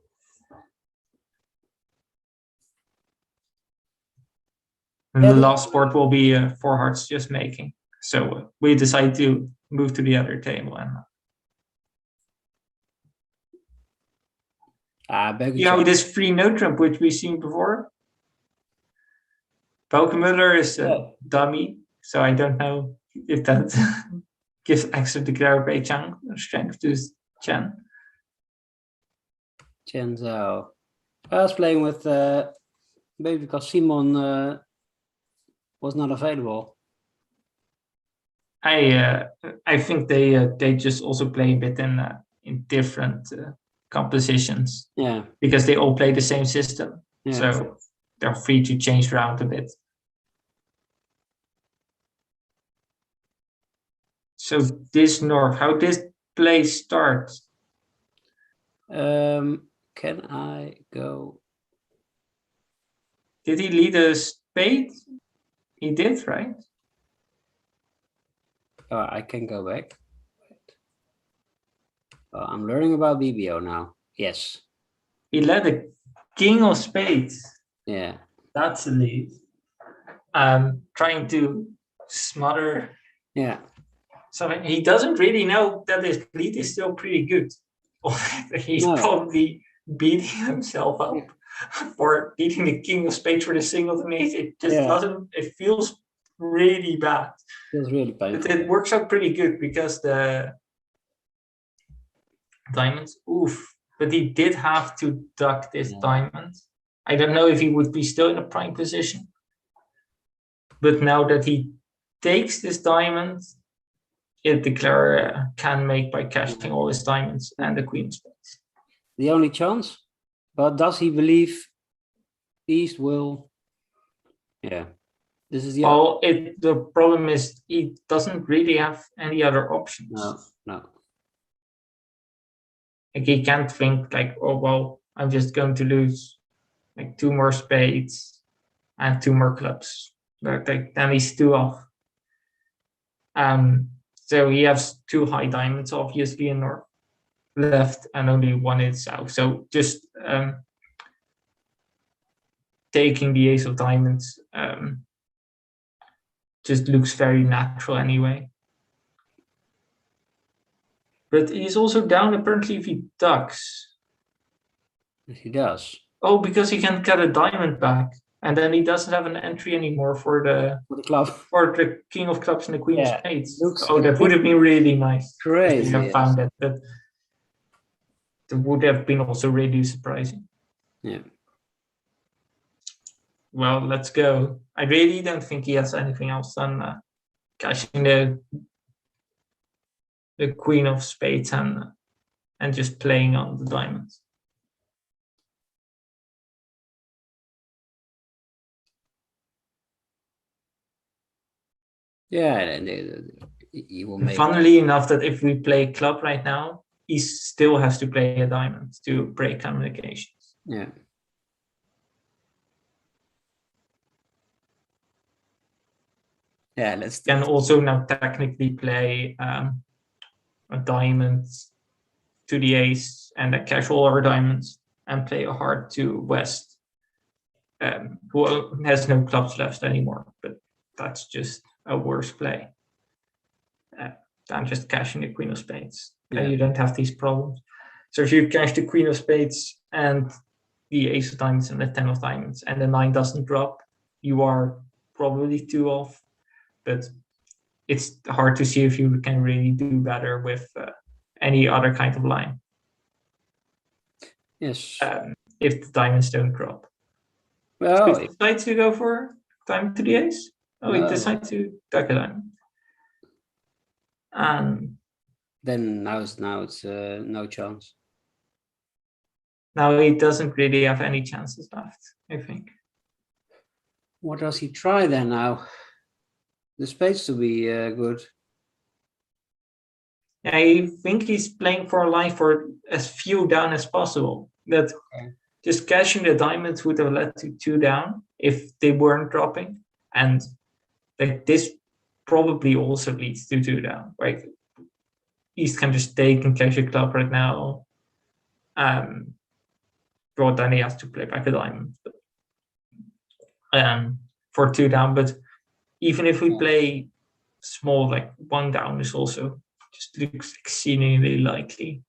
B: And the last board will be 4 hearts just making. So we decide to move to the other table. And this free note trump, which we've seen before. Bauke is a dummy, so I don't know if that gives extra declare Bei Chang strength to Chen.
A: Chen Zhao. I was playing with maybe because Simon was not available.
B: I think they just also play a bit in different compositions.
A: Yeah.
B: Because they all play the same system,
A: Yeah.
B: so they're free to change around a bit. So this North, how this play starts?
A: Can I go?
B: Did he lead a spade? He did, right?
A: Oh, I can go back. Oh, I'm learning about BBO now. Yes.
B: He led a king of spades.
A: Yeah.
B: That's a lead. Trying to smother.
A: Yeah.
B: So he doesn't really know that his lead is still pretty good. He's probably beating himself up for beating the king of spades for the single to mate. It just doesn't. It feels really bad.
A: Feels really painful.
B: But it works out pretty good because the diamonds. Oof. But he did have to duck this diamond. I don't know if he would be still in a prime position. But now that he takes this diamond, the declarer can make by cashing all his diamonds and the queen of spades.
A: The only chance? But does he believe East will? Yeah. This is the
B: well, the problem is he doesn't really have any other options.
A: No.
B: Like he can't think like, oh well, I'm just going to lose like 2 more spades and 2 more clubs. Like, then he's 2 off. So he has 2 high diamonds, obviously, in north left and only 1 in south. So just taking the ace of diamonds just looks very natural anyway. But he's also down apparently if he ducks.
A: He does.
B: Oh, because he can get a diamond back. And then he doesn't have an entry anymore for the
A: club.
B: For the king of clubs and the queen of spades.
A: Oh,
B: that would have been really nice.
A: Crazy.
B: If found that. That would have been also really surprising.
A: Yeah.
B: Well, let's go. I really don't think he has anything else than cashing the queen of spades and just playing on the diamonds.
A: Yeah, and he will make.
B: Funnily enough, that if we play club right now, he still has to play a diamond to break communications.
A: Yeah. Yeah, let's.
B: Can also now technically play a diamond to the ace and then cash all our diamonds and play a heart to west, who has no clubs left anymore. But that's just a worse play than just cashing the queen of spades.
A: Yeah.
B: You don't have these problems. So if you cash the queen of spades and the ace of diamonds and the 10 of diamonds and the 9 doesn't drop, you are probably 2 off. But it's hard to see if you can really do better with any other kind of line.
A: Yes.
B: If the diamonds don't drop.
A: Well,
B: so he decides to go for diamond to the ace. Oh, he decides to duck a diamond.
A: Then now it's no chance.
B: Now he doesn't really have any chances left, I think.
A: What does he try then now? The spades to be good.
B: I think he's playing for a line for as few down as possible. That just cashing the diamonds would have led to 2 down if they weren't dropping. And like this probably also leads to 2 down. Right? East can just take and cash a club right now. Draw down, he has to play back a diamond. For 2 down, but even if we play small, like 1 down is also just looks exceedingly likely.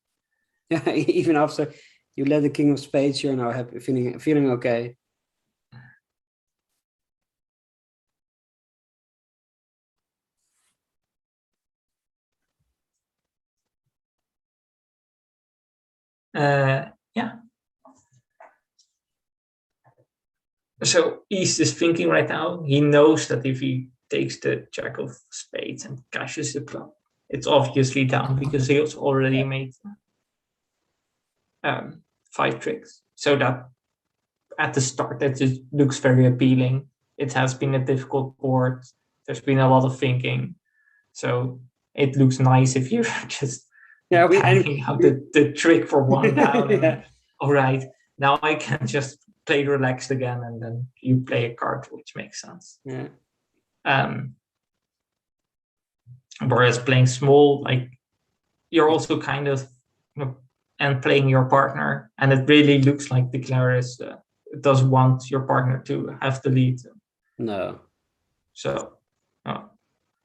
A: Yeah, even after you let the king of spades, you're now happy, feeling okay.
B: Yeah. So East is thinking right now, he knows that if he takes the jack of spades and cashes the club. It's obviously down because he has already made 5 tricks. So that at the start, that just looks very appealing. It has been a difficult board. There's been a lot of thinking. So it looks nice if you're just banging out the trick for 1 down. And, all right, now I can just play relaxed again, and then you play a card, which makes sense.
A: Yeah.
B: Whereas playing small, like you're also kind of and playing your partner, and it really looks like the Claris does want your partner to have the lead.
A: No.
B: So.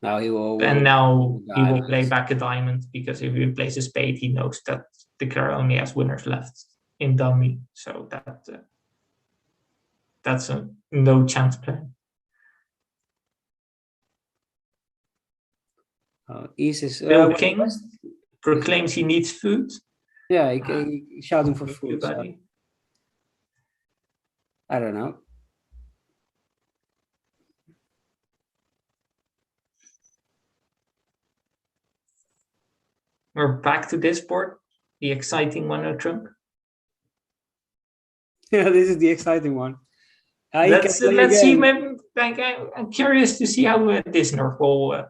A: Now he will.
B: And now he will play back a diamond, because if he plays a spade, he knows that the Krijg only has winners left in dummy. So that's a no chance play.
A: East is
B: Bill King proclaims he needs food.
A: Yeah, he's shouting for food. So. I don't know.
B: We're back to this board, the exciting one, Trump.
A: Yeah, this is the exciting one.
B: Let's see. Maybe, I'm curious to see how this North will,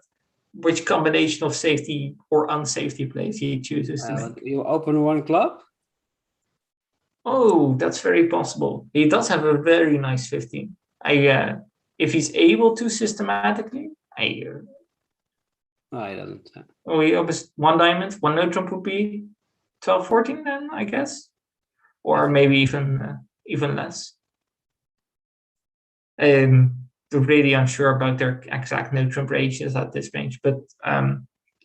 B: which combination of safety or unsafety plays he chooses to make.
A: You open 1 club.
B: Oh, that's very possible. He does have a very nice 15. If he's able to systematically,
A: No, he doesn't.
B: Oh, he opens 1 diamond, 1 no trump would be 12, 14 then, I guess. Or maybe even less. I'm really unsure about their exact no trump ranges at this range, but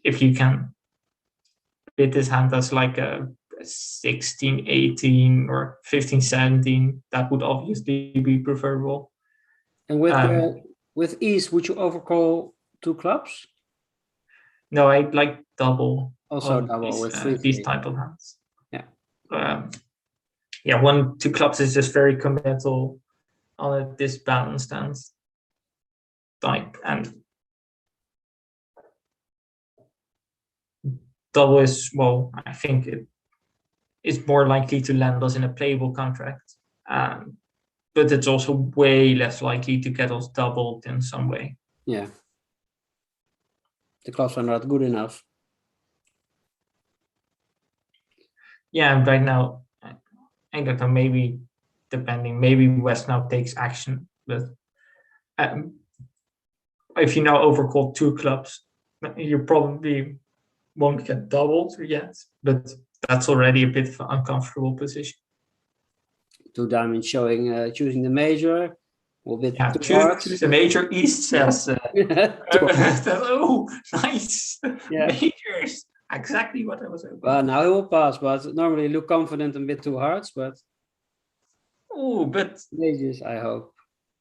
B: if you can bid this hand as like a 16, 18 or 15, 17, that would obviously be preferable.
A: And with ease, would you overcall 2 clubs?
B: No, I'd like double.
A: Also double with
B: these type of hands.
A: Yeah.
B: 1, 2 clubs is just very committal on a disbalanced stance type, and double is, well, I think it is more likely to land us in a playable contract, but it's also way less likely to get us doubled in some way.
A: Yeah. The clubs are not good enough.
B: Yeah, right now, I don't know, maybe West now takes action, but if you now overcall 2 clubs, you probably won't get doubled yet, but that's already a bit of an uncomfortable position.
A: 2 diamonds showing, choosing the major.
B: Choose the major. East says, oh, nice. Yeah. Majors. Exactly what I was hoping.
A: Well, now he will pass, but normally look confident and a bit too hard, but.
B: Oh, but.
A: Majors, I hope.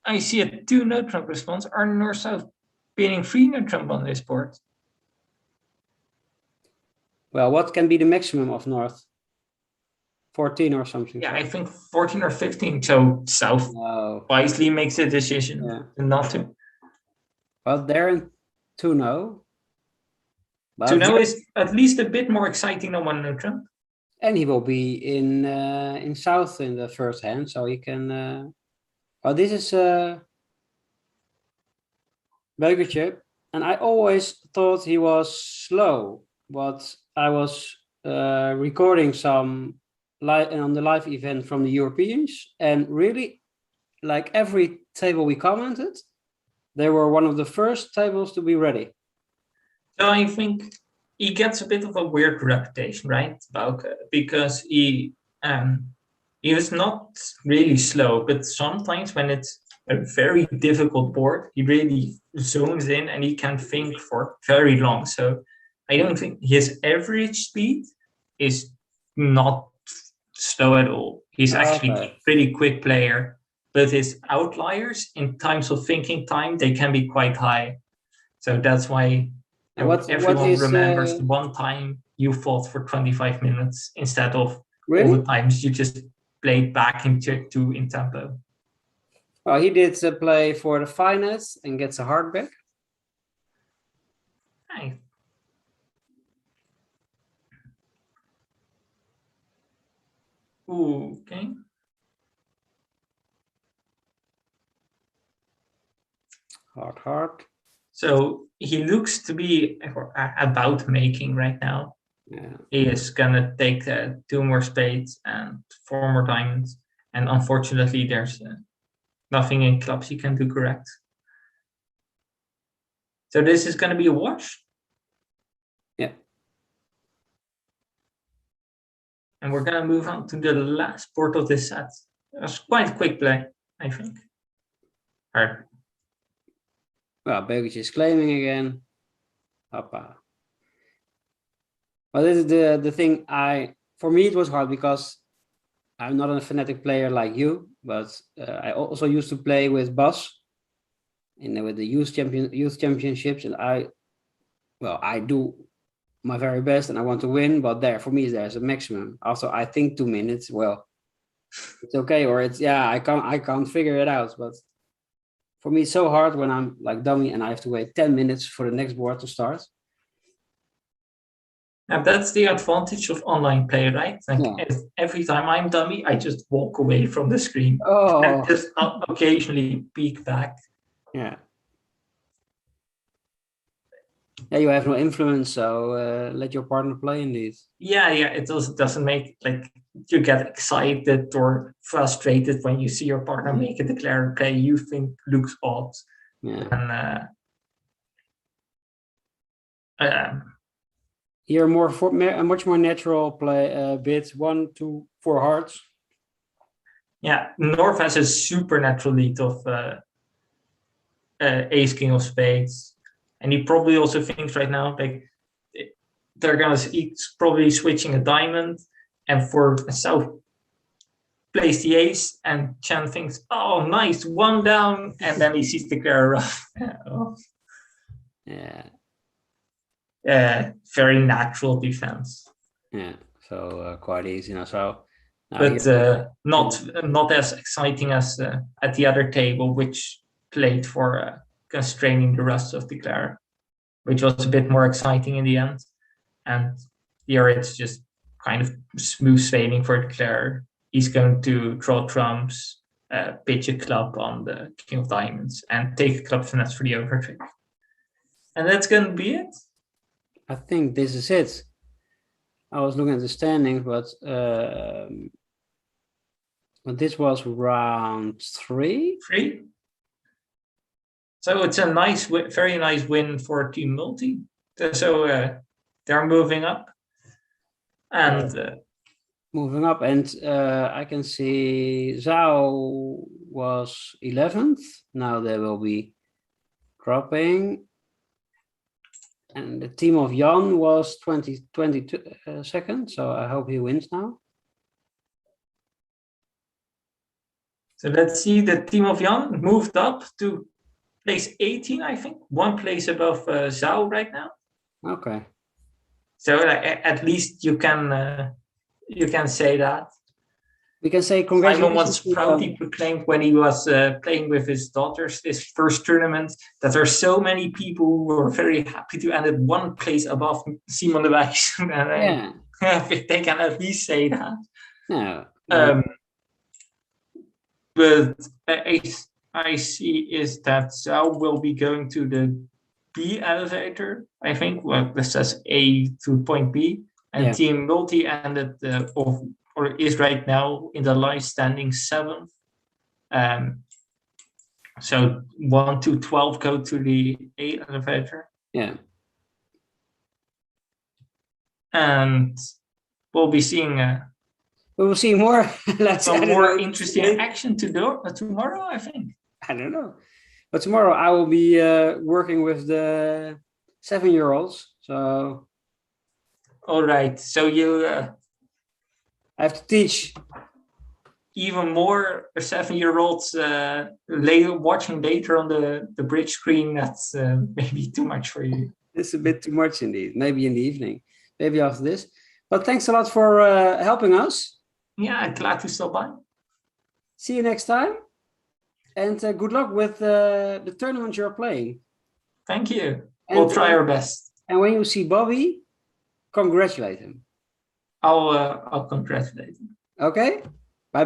B: I see a 2 no trump response. Are North South pinning 3 no trump on this board?
A: Well, what can be the maximum of North? 14 or something.
B: Yeah, I think 14 or 15. So South wisely makes a decision not to.
A: Well, they're in 2-0.
B: 2-0 is at least a bit more exciting than 1 no trump.
A: And he will be in South in the first hand, so he can. Oh, this is Beukertje, and I always thought he was slow, but I was recording some on the live event from the Europeans, and really, like every table we commented, they were one of the first tables to be ready.
B: So I think he gets a bit of a weird reputation, right, Bauke? Because he was not really slow, but sometimes when it's a very difficult board, he really zooms in and he can think for very long. So I don't think his average speed is not slow at all. He's actually a pretty quick player, but his outliers in times of thinking time, they can be quite high. So that's why everyone remembers the one time you fought for 25 minutes instead of all the times you just played back in tempo.
A: Well, he did play for the finals and gets a hardback.
B: Nice. Okay.
A: Hard.
B: So he looks to be about making right now.
A: Yeah.
B: He is gonna take 2 more spades and 4 more diamonds, and unfortunately, there's nothing in clubs he can do correct. So this is gonna be a wash.
A: Yeah.
B: And we're gonna move on to the last board of this set. It was quite a quick play, I think. Hard.
A: Well, Begovic is claiming again. Hoppa. Well, this is the thing. For me, it was hard because I'm not a fanatic player like you, but I also used to play with Bas with the youth championships, and I do my very best and I want to win, but for me there's a maximum. Also, I think 2 minutes, well, it's okay, or it's I can't figure it out. But for me, it's so hard when I'm like dummy and I have to wait 10 minutes for the next board to start.
B: And that's the advantage of online play, right? Like every time I'm dummy, I just walk away from the screen and just occasionally peek back.
A: Yeah, you have no influence, so let your partner play indeed.
B: Yeah, it also doesn't make like you get excited or frustrated when you see your partner make a declared play you think looks odd.
A: Yeah.
B: And
A: here a much more natural play bits 1, 2, 4 hearts.
B: Yeah, North has a supernatural lead of ace king of spades, and he probably also thinks right now like he's probably switching a diamond, and for South plays the ace, and Chen thinks, oh nice, 1 down, and then he sees the declare. Very natural defense.
A: Yeah, so quite easy now. So,
B: but not as exciting as at the other table, which played for constraining the rest of the declare, which was a bit more exciting in the end. And here it's just kind of smooth sailing for the declare. He's going to draw trumps, pitch a club on the king of diamonds, and take a club finesse for the overtrick. And that's going to be it.
A: I think this is it. I was looking at the standings, but this was round 3.
B: So it's a nice, very nice win for Team Multi. So they're moving up, and
A: moving up, and I can see Zhao was 11th. Now they will be dropping. And the team of Jan was 22nd, so I hope he wins now.
B: So let's see, the team of Jan moved up to place 18, I think. 1 place above Zhao right now.
A: Okay.
B: So at least you can say that.
A: We can say congratulations.
B: Simon once proudly proclaimed when he was playing with his daughters his first tournament that there are so many people who were very happy to end at 1 place above Simon de Wijs. If they can at least say that.
A: Yeah.
B: But I see is that Zhao will be going to the B elevator, I think. Well, this says A to point B. And Team Multi ended or is right now in the live standing 7th. So 1 to 12 go to the A elevator.
A: Yeah.
B: And we'll be seeing
A: we will see more.
B: some more interesting action tomorrow, I think.
A: I don't know. But tomorrow I will be working with the 7-year-olds. So.
B: All right. So you.
A: I have to teach
B: even more 7-year-olds watching later on the bridge screen. That's maybe too much for you.
A: It's a bit too much indeed. Maybe in the evening, maybe after this. But thanks a lot for helping us.
B: Yeah, glad to stop by.
A: See you next time. And good luck with the tournament you're playing.
B: Thank you. We'll try our best.
A: And when you see Bobby, congratulate him.
B: I'll congratulate him.
A: Okay?